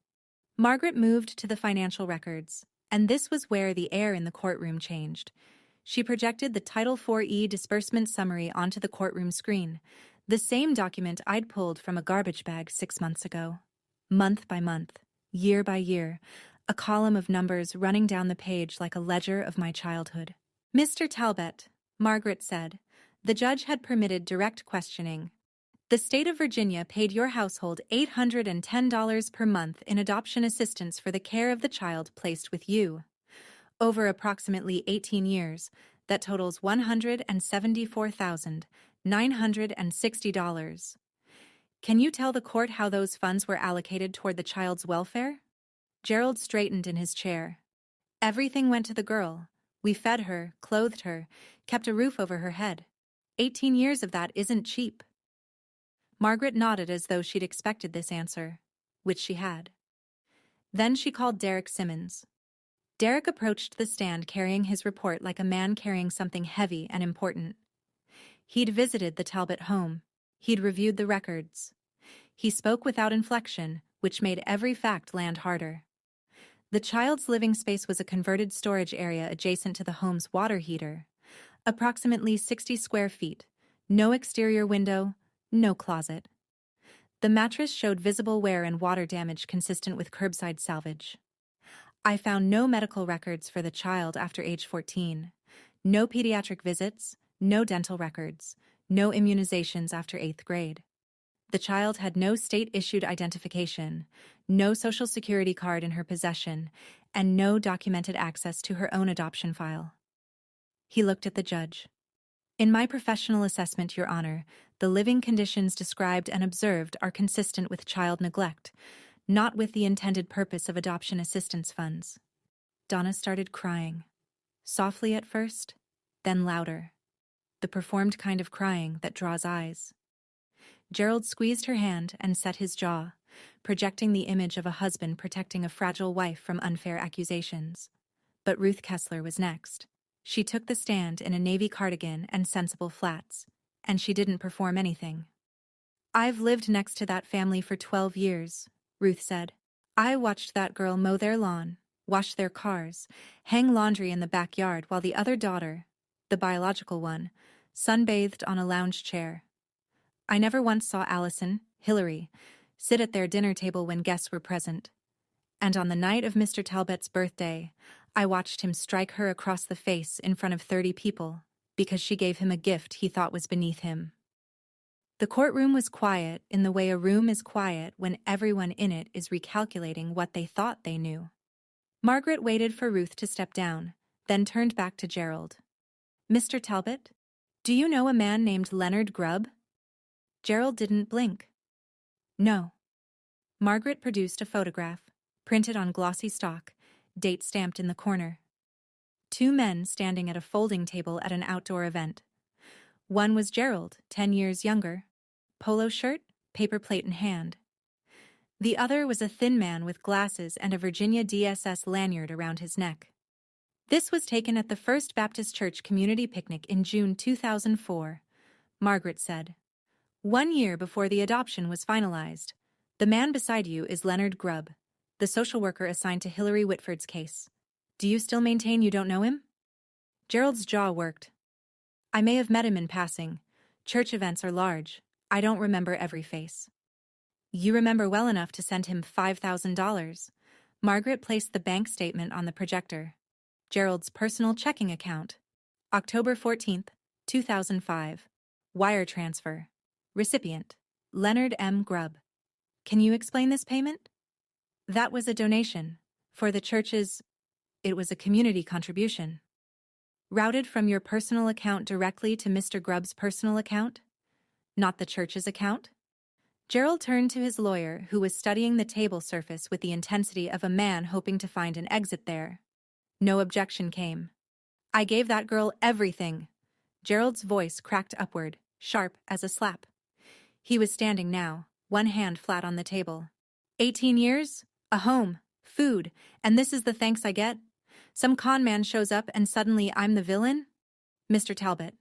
Margaret moved to the financial records, and this was where the air in the courtroom changed. She projected the Title IV-E disbursement summary onto the courtroom screen, the same document I'd pulled from a garbage bag 6 months ago. Month by month, year by year, a column of numbers running down the page like a ledger of my childhood. Mr. Talbot, Margaret said, the judge had permitted direct questioning. The state of Virginia paid your household $810 per month in adoption assistance for the care of the child placed with you. over approximately 18 years, that totals $174,960. Can you tell the court how those funds were allocated toward the child's welfare? Gerald straightened in his chair. Everything went to the girl. We fed her, clothed her, kept a roof over her head. 18 years of that isn't cheap. Margaret nodded as though she'd expected this answer, which she had. Then she called Derek Simmons. Derek approached the stand carrying his report like a man carrying something heavy and important. He'd visited the Talbot home. He'd reviewed the records. He spoke without inflection, which made every fact land harder. The child's living space was a converted storage area adjacent to the home's water heater. Approximately 60 square feet. No exterior window, no closet. The mattress showed visible wear and water damage consistent with curbside salvage. I found no medical records for the child after age 14. No pediatric visits, no dental records, no immunizations after 8th grade. The child had no state-issued identification, no social security card in her possession, and no documented access to her own adoption file. He looked at the judge. In my professional assessment, Your Honor, the living conditions described and observed are consistent with child neglect, not with the intended purpose of adoption assistance funds. Donna started crying. Softly at first, then louder. The performed kind of crying that draws eyes. Gerald squeezed her hand and set his jaw, projecting the image of a husband protecting a fragile wife from unfair accusations. But Ruth Kessler was next. She took the stand in a navy cardigan and sensible flats, and she didn't perform anything. I've lived next to that family for 12 years, Ruth said. I watched that girl mow their lawn, wash their cars, hang laundry in the backyard while the other daughter, the biological one, sunbathed on a lounge chair. I never once saw Allison, Hillary, sit at their dinner table when guests were present. And on the night of Mr. Talbot's birthday, I watched him strike her across the face in front of 30 people because she gave him a gift he thought was beneath him. The courtroom was quiet in the way a room is quiet when everyone in it is recalculating what they thought they knew. Margaret waited for Ruth to step down, then turned back to Gerald. Mr. Talbot, do you know a man named Leonard Grubb? Gerald didn't blink. No. Margaret produced a photograph, printed on glossy stock, date stamped in the corner. 2 men standing at a folding table at an outdoor event. One was Gerald, 10 years younger. Polo shirt, paper plate in hand. The other was a thin man with glasses and a Virginia DSS lanyard around his neck. This was taken at the First Baptist Church community picnic in June 2004, Margaret said. 1 year before the adoption was finalized. The man beside you is Leonard Grubb, the social worker assigned to Hillary Whitford's case. Do you still maintain you don't know him? Gerald's jaw worked. I may have met him in passing. Church events are large. I don't remember every face. You remember well enough to send him $5,000. Margaret placed the bank statement on the projector. Gerald's personal checking account. October 14th, 2005. Wire transfer. Recipient, Leonard M. Grubb. Can you explain this payment? That was a donation. For the church's... It was a community contribution. Routed from your personal account directly to Mr. Grubb's personal account? Not the church's account? Gerald turned to his lawyer, who was studying the table surface with the intensity of a man hoping to find an exit there. No objection came. I gave that girl everything. Gerald's voice cracked upward, sharp as a slap. He was standing now, one hand flat on the table. 18 years, a home, food, and this is the thanks I get? Some con man shows up and suddenly I'm the villain? Mr. Talbot.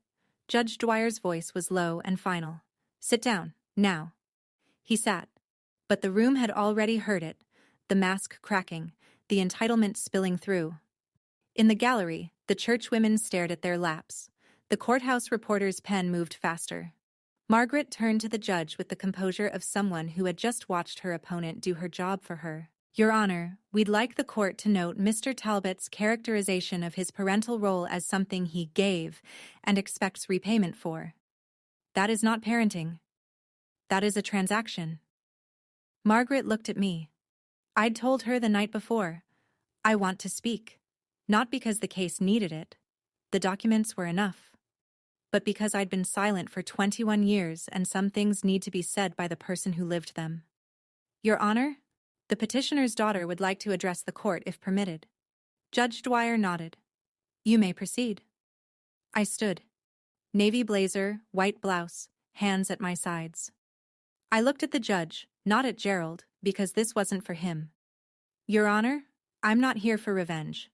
Judge Dwyer's voice was low and final. Sit down, now. He sat, but the room had already heard it, the mask cracking, the entitlement spilling through. In the gallery, the church women stared at their laps. The courthouse reporter's pen moved faster. Margaret turned to the judge with the composure of someone who had just watched her opponent do her job for her. Your Honor, we'd like the court to note Mr. Talbot's characterization of his parental role as something he gave and expects repayment for. That is not parenting. That is a transaction. Margaret looked at me. I'd told her the night before, I want to speak. Not because the case needed it. The documents were enough. But because I'd been silent for 21 years and some things need to be said by the person who lived them. Your Honor, the petitioner's daughter would like to address the court if permitted. Judge Dwyer nodded. You may proceed. I stood. Navy blazer, white blouse, hands at my sides. I looked at the judge, not at Gerald, because this wasn't for him. Your Honor, I'm not here for revenge.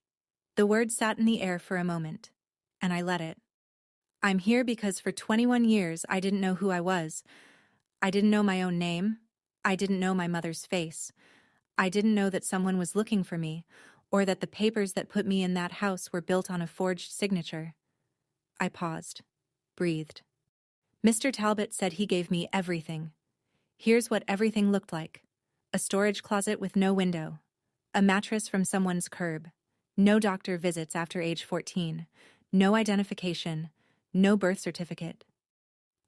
The word sat in the air for a moment, and I let it. I'm here because for 21 years I didn't know who I was. I didn't know my own name. I didn't know my mother's face. I didn't know that someone was looking for me, or that the papers that put me in that house were built on a forged signature. I paused, breathed. Mr. Talbot said he gave me everything. Here's what everything looked like. A storage closet with no window. A mattress from someone's curb. No doctor visits after age 14. No identification. No birth certificate.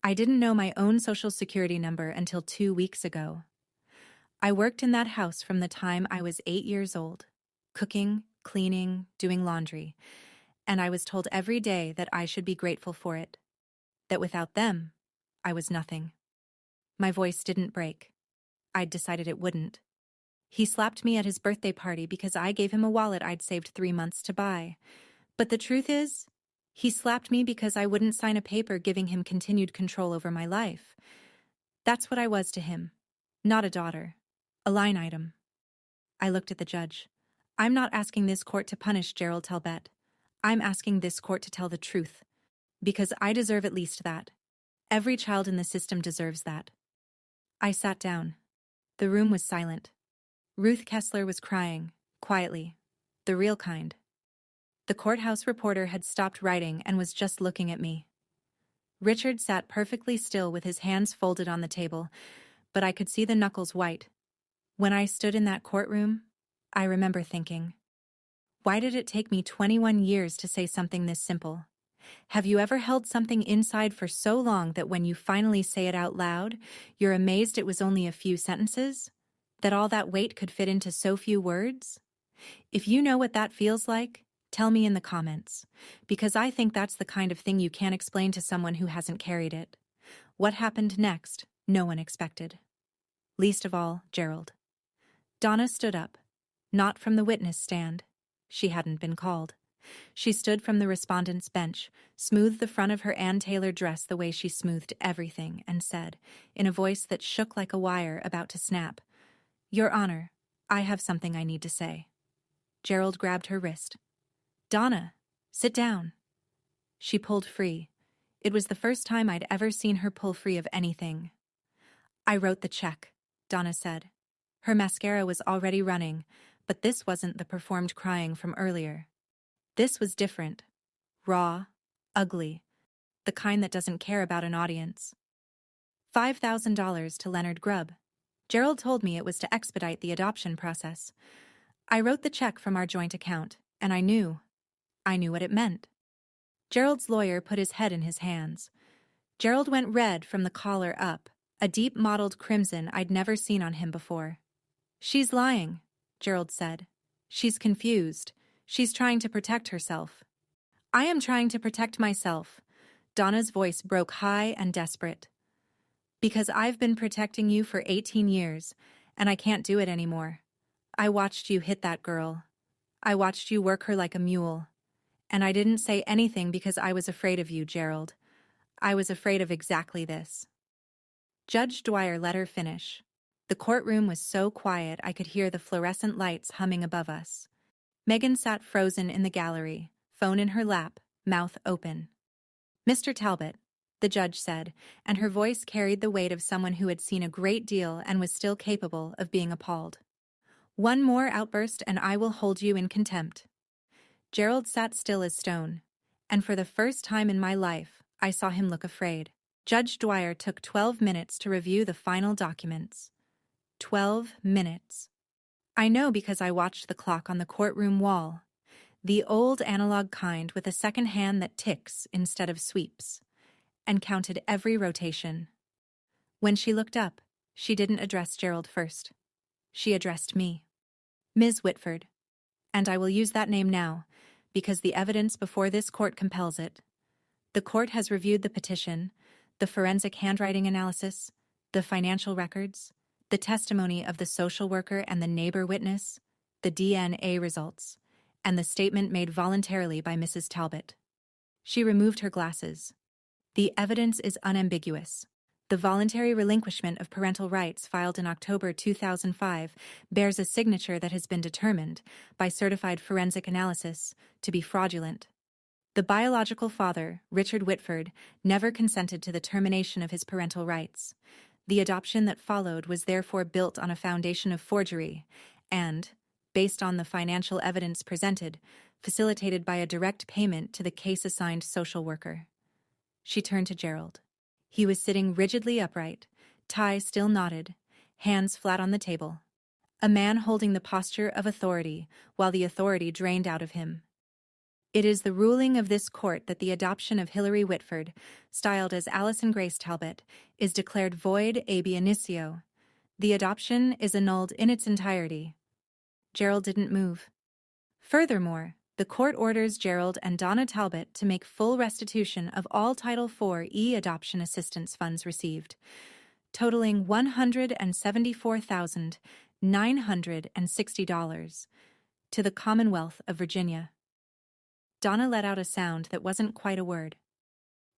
I didn't know my own social security number until 2 weeks ago. I worked in that house from the time I was 8 years old, cooking, cleaning, doing laundry, and I was told every day that I should be grateful for it, that without them, I was nothing. My voice didn't break. I'd decided it wouldn't. He slapped me at his birthday party because I gave him a wallet I'd saved 3 months to buy. But the truth is, he slapped me because I wouldn't sign a paper giving him continued control over my life. That's what I was to him. Not a daughter. A line item. I looked at the judge. I'm not asking this court to punish Gerald Talbot. I'm asking this court to tell the truth. Because I deserve at least that. Every child in the system deserves that. I sat down. The room was silent. Ruth Kessler was crying, quietly. The real kind. The courthouse reporter had stopped writing and was just looking at me. Richard sat perfectly still with his hands folded on the table, but I could see the knuckles white. When I stood in that courtroom, I remember thinking, why did it take me 21 years to say something this simple? Have you ever held something inside for so long that when you finally say it out loud, you're amazed it was only a few sentences? That all that weight could fit into so few words? If you know what that feels like, tell me in the comments, because I think that's the kind of thing you can't explain to someone who hasn't carried it. What happened next, no one expected. Least of all, Gerald. Donna stood up, not from the witness stand. She hadn't been called. She stood from the respondent's bench, smoothed the front of her Ann Taylor dress the way she smoothed everything, and said, in a voice that shook like a wire about to snap, Your Honor, I have something I need to say. Gerald grabbed her wrist. Donna, sit down. She pulled free. It was the first time I'd ever seen her pull free of anything. I wrote the check, Donna said. Her mascara was already running, but this wasn't the performed crying from earlier. This was different. Raw, ugly, the kind that doesn't care about an audience. $5,000 to Leonard Grubb. Gerald told me it was to expedite the adoption process. I wrote the check from our joint account, and I knew what it meant. Gerald's lawyer put his head in his hands. Gerald went red from the collar up, a deep mottled crimson I'd never seen on him before. She's lying, Gerald said. She's confused. She's trying to protect herself. I am trying to protect myself. Donna's voice broke high and desperate. Because I've been protecting you for 18 years, and I can't do it anymore. I watched you hit that girl. I watched you work her like a mule. And I didn't say anything because I was afraid of you, Gerald. I was afraid of exactly this. Judge Dwyer let her finish. The courtroom was so quiet I could hear the fluorescent lights humming above us. Megan sat frozen in the gallery, phone in her lap, mouth open. Mr. Talbot, the judge said, and her voice carried the weight of someone who had seen a great deal and was still capable of being appalled. One more outburst and I will hold you in contempt. Gerald sat still as stone, and for the first time in my life, I saw him look afraid. Judge Dwyer took 12 minutes to review the final documents. 12 minutes. I know because I watched the clock on the courtroom wall, the old analog kind with a second hand that ticks instead of sweeps, and counted every rotation. When she looked up, she didn't address Gerald first. She addressed me. Ms. Whitford. And I will use that name now, because the evidence before this court compels it. The court has reviewed the petition, the forensic handwriting analysis, the financial records, the testimony of the social worker and the neighbor witness, the DNA results, and the statement made voluntarily by Mrs. Talbot. She removed her glasses. The evidence is unambiguous. The voluntary relinquishment of parental rights filed in October 2005 bears a signature that has been determined, by certified forensic analysis, to be fraudulent. The biological father, Richard Whitford, never consented to the termination of his parental rights. The adoption that followed was therefore built on a foundation of forgery and, based on the financial evidence presented, facilitated by a direct payment to the case-assigned social worker. She turned to Gerald. He was sitting rigidly upright, tie still knotted, hands flat on the table. A man holding the posture of authority, while the authority drained out of him. It is the ruling of this court that the adoption of Hilary Whitford, styled as Alison Grace Talbot, is declared void ab initio. The adoption is annulled in its entirety. Gerald didn't move. Furthermore, the court orders Gerald and Donna Talbot to make full restitution of all Title IV adoption assistance funds received, totaling $174,960, to the Commonwealth of Virginia. Donna let out a sound that wasn't quite a word.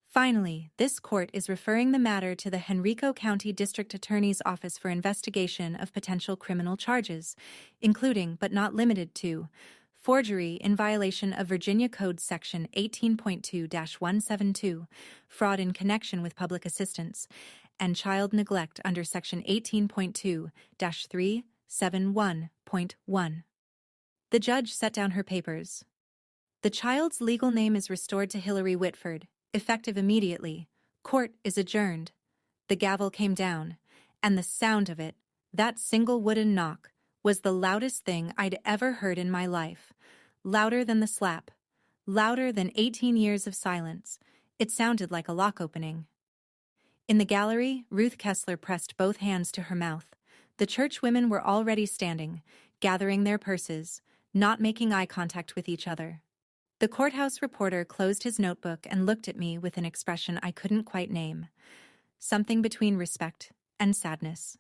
Finally, this court is referring the matter to the Henrico County District Attorney's Office for investigation of potential criminal charges, including but not limited to forgery in violation of Virginia Code Section 18.2-172, fraud in connection with public assistance, and child neglect under Section 18.2-371.1. The judge set down her papers. The child's legal name is restored to Hilary Whitford, effective immediately. Court is adjourned. The gavel came down, and the sound of it, that single wooden knock, was the loudest thing I'd ever heard in my life. Louder than the slap. Louder than 18 years of silence. It sounded like a lock opening. In the gallery, Ruth Kessler pressed both hands to her mouth. The church women were already standing, gathering their purses, not making eye contact with each other. The courthouse reporter closed his notebook and looked at me with an expression I couldn't quite name. Something between respect and sadness.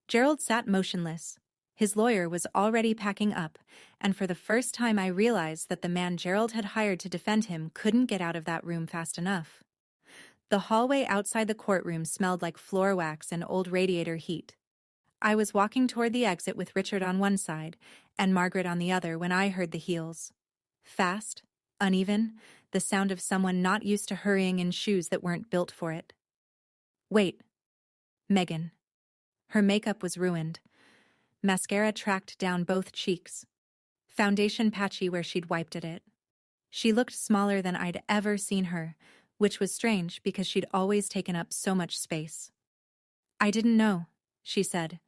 Gerald sat motionless. His lawyer was already packing up, and for the first time I realized that the man Gerald had hired to defend him couldn't get out of that room fast enough. The hallway outside the courtroom smelled like floor wax and old radiator heat. I was walking toward the exit with Richard on one side and Margaret on the other when I heard the heels. Fast, uneven, the sound of someone not used to hurrying in shoes that weren't built for it. Wait. Megan. Her makeup was ruined. Mascara tracked down both cheeks. Foundation patchy where she'd wiped at it. She looked smaller than I'd ever seen her, which was strange because she'd always taken up so much space. I didn't know, she said.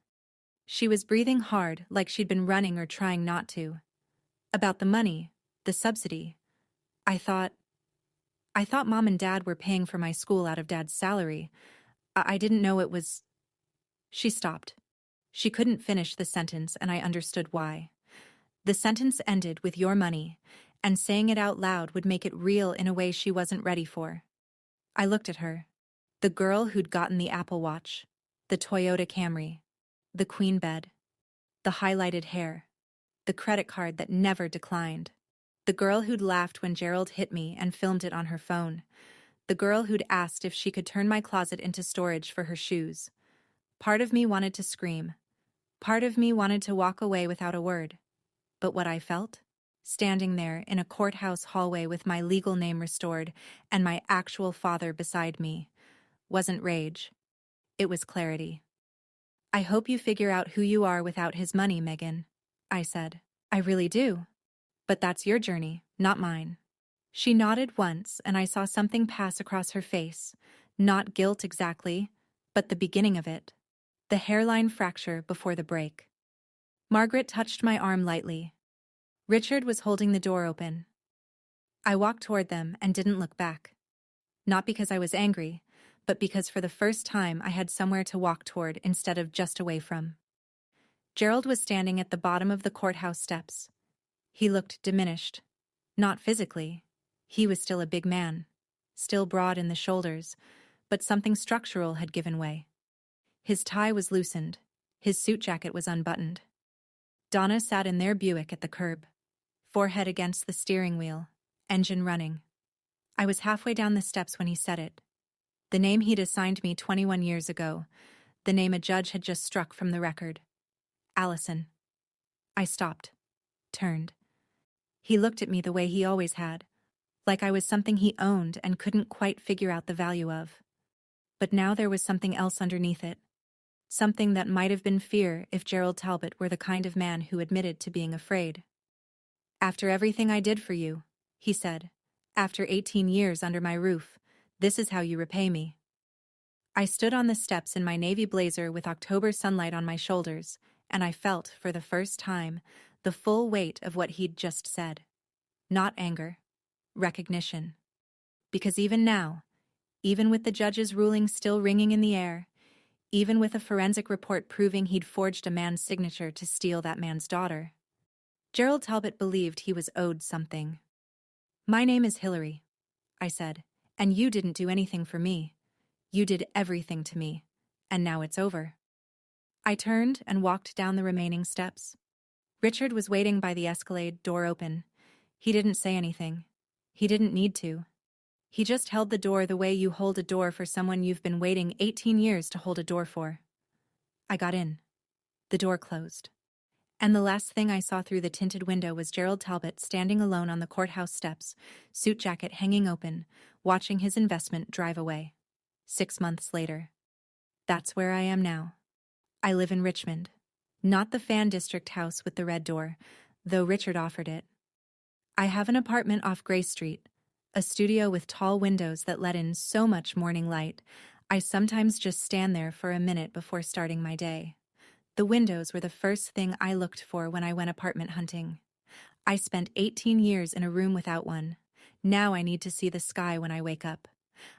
She was breathing hard, like she'd been running or trying not to. About the money, the subsidy. I thought Mom and Dad were paying for my school out of Dad's salary. I didn't know it was... She stopped. She couldn't finish the sentence, and I understood why. The sentence ended with your money, and saying it out loud would make it real in a way she wasn't ready for. I looked at her. The girl who'd gotten the Apple Watch, the Toyota Camry, the queen bed, the highlighted hair, the credit card that never declined, the girl who'd laughed when Gerald hit me and filmed it on her phone, the girl who'd asked if she could turn my closet into storage for her shoes. Part of me wanted to scream. Part of me wanted to walk away without a word. But what I felt, standing there in a courthouse hallway with my legal name restored and my actual father beside me, wasn't rage. It was clarity. I hope you figure out who you are without his money, Megan, I said. I really do. But that's your journey, not mine. She nodded once, and I saw something pass across her face. Not guilt exactly, but the beginning of it. The hairline fracture before the break. Margaret touched my arm lightly. Richard was holding the door open. I walked toward them and didn't look back. Not because I was angry, but because for the first time I had somewhere to walk toward instead of just away from. Gerald was standing at the bottom of the courthouse steps. He looked diminished. Not physically. He was still a big man, still broad in the shoulders, but something structural had given way. His tie was loosened, his suit jacket was unbuttoned. Donna sat in their Buick at the curb, forehead against the steering wheel, engine running. I was halfway down the steps when he said it. The name he'd assigned me 21 years ago, the name a judge had just struck from the record. Allison. I stopped, turned. He looked at me the way he always had, like I was something he owned and couldn't quite figure out the value of. But now there was something else underneath it. Something that might have been fear if Gerald Talbot were the kind of man who admitted to being afraid. After everything I did for you, he said, after 18 years under my roof, this is how you repay me. I stood on the steps in my navy blazer with October sunlight on my shoulders, and I felt, for the first time, the full weight of what he'd just said. Not anger. Recognition. Because even now, even with the judge's ruling still ringing in the air, even with a forensic report proving he'd forged a man's signature to steal that man's daughter, Gerald Talbot believed he was owed something. My name is Hillary, I said, and you didn't do anything for me. You did everything to me, and now it's over. I turned and walked down the remaining steps. Richard was waiting by the Escalade, door open. He didn't say anything. He didn't need to. He just held the door the way you hold a door for someone you've been waiting 18 years to hold a door for. I got in. The door closed. And the last thing I saw through the tinted window was Gerald Talbot standing alone on the courthouse steps, suit jacket hanging open, watching his investment drive away. 6 months later. That's where I am now. I live in Richmond. Not the fan district house with the red door, though Richard offered it. I have an apartment off Gray Street, a studio with tall windows that let in so much morning light, I sometimes just stand there for a minute before starting my day. The windows were the first thing I looked for when I went apartment hunting. I spent 18 years in a room without one. Now I need to see the sky when I wake up.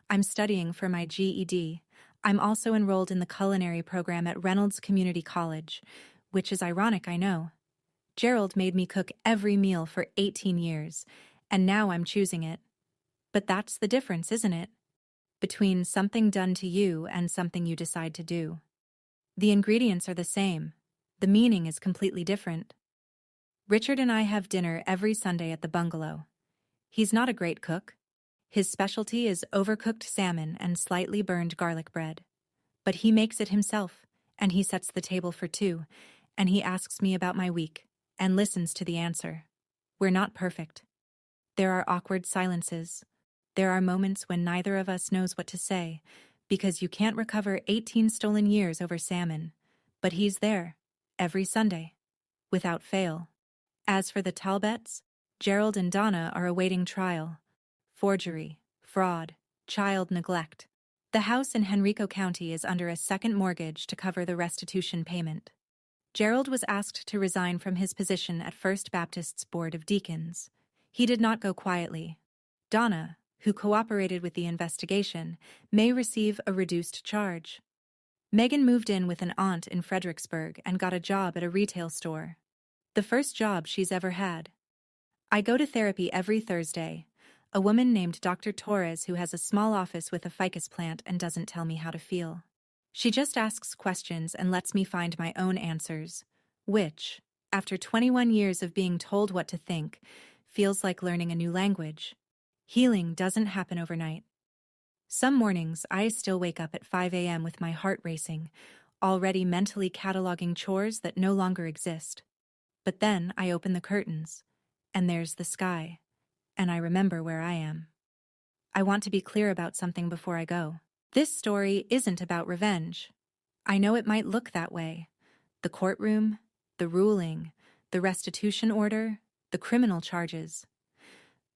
I'm studying for my GED. I'm also enrolled in the culinary program at Reynolds Community College, which is ironic, I know. Gerald made me cook every meal for 18 years, and now I'm choosing it. But that's the difference, isn't it? Between something done to you and something you decide to do. The ingredients are the same. The meaning is completely different. Richard and I have dinner every Sunday at the bungalow. He's not a great cook. His specialty is overcooked salmon and slightly burned garlic bread. But he makes it himself, and he sets the table for two, and he asks me about my week, and listens to the answer. We're not perfect. There are awkward silences. There are moments when neither of us knows what to say, because you can't recover 18 stolen years over salmon. But he's there, every Sunday, without fail. As for the Talbots, Gerald and Donna are awaiting trial. Forgery, fraud, child neglect. The house in Henrico County is under a second mortgage to cover the restitution payment. Gerald was asked to resign from his position at First Baptist's Board of Deacons. He did not go quietly. Donna, who cooperated with the investigation, may receive a reduced charge. Megan moved in with an aunt in Fredericksburg and got a job at a retail store. The first job she's ever had. I go to therapy every Thursday. A woman named Dr. Torres who has a small office with a ficus plant and doesn't tell me how to feel. She just asks questions and lets me find my own answers, which, after 21 years of being told what to think, feels like learning a new language. Healing doesn't happen overnight. Some mornings I still wake up at 5 a.m. with my heart racing, already mentally cataloging chores that no longer exist. But then I open the curtains, and there's the sky, and I remember where I am. I want to be clear about something before I go. This story isn't about revenge. I know it might look that way. The courtroom, the ruling, the restitution order, the criminal charges.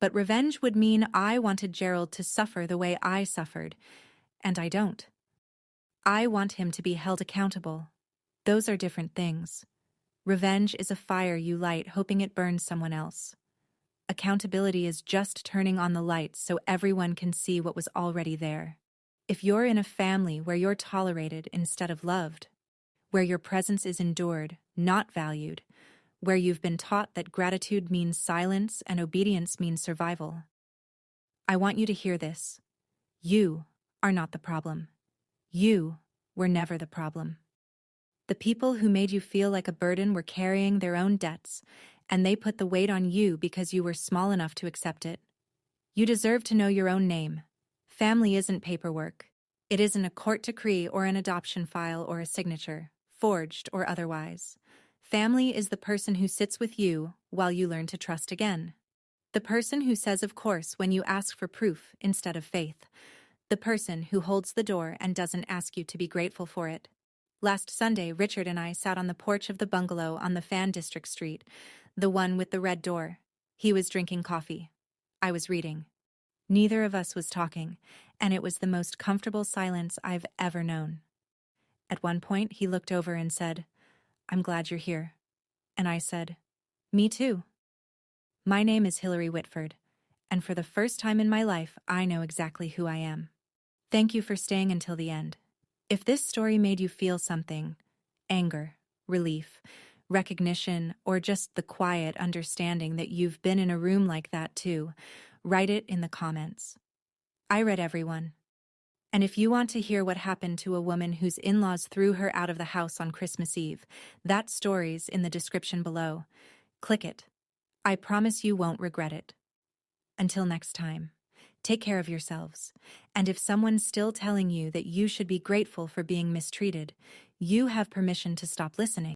But revenge would mean I wanted Gerald to suffer the way I suffered, and I don't. I want him to be held accountable. Those are different things. Revenge is a fire you light hoping it burns someone else. Accountability is just turning on the lights so everyone can see what was already there. If you're in a family where you're tolerated instead of loved, where your presence is endured, not valued, where you've been taught that gratitude means silence and obedience means survival. I want you to hear this. You are not the problem. You were never the problem. The people who made you feel like a burden were carrying their own debts, and they put the weight on you because you were small enough to accept it. You deserve to know your own name. Family isn't paperwork. It isn't a court decree or an adoption file or a signature, forged or otherwise. Family is the person who sits with you while you learn to trust again. The person who says of course when you ask for proof instead of faith. The person who holds the door and doesn't ask you to be grateful for it. Last Sunday, Richard and I sat on the porch of the bungalow on the Fan District Street, the one with the red door. He was drinking coffee. I was reading. Neither of us was talking, and it was the most comfortable silence I've ever known. At one point, he looked over and said, "I'm glad you're here." And I said, "Me too." My name is Hillary Whitford, and for the first time in my life, I know exactly who I am. Thank you for staying until the end. If this story made you feel something, anger, relief, recognition, or just the quiet understanding that you've been in a room like that too, write it in the comments. I read everyone. And if you want to hear what happened to a woman whose in-laws threw her out of the house on Christmas Eve, that story's in the description below. Click it. I promise you won't regret it. Until next time, take care of yourselves. And if someone's still telling you that you should be grateful for being mistreated, you have permission to stop listening.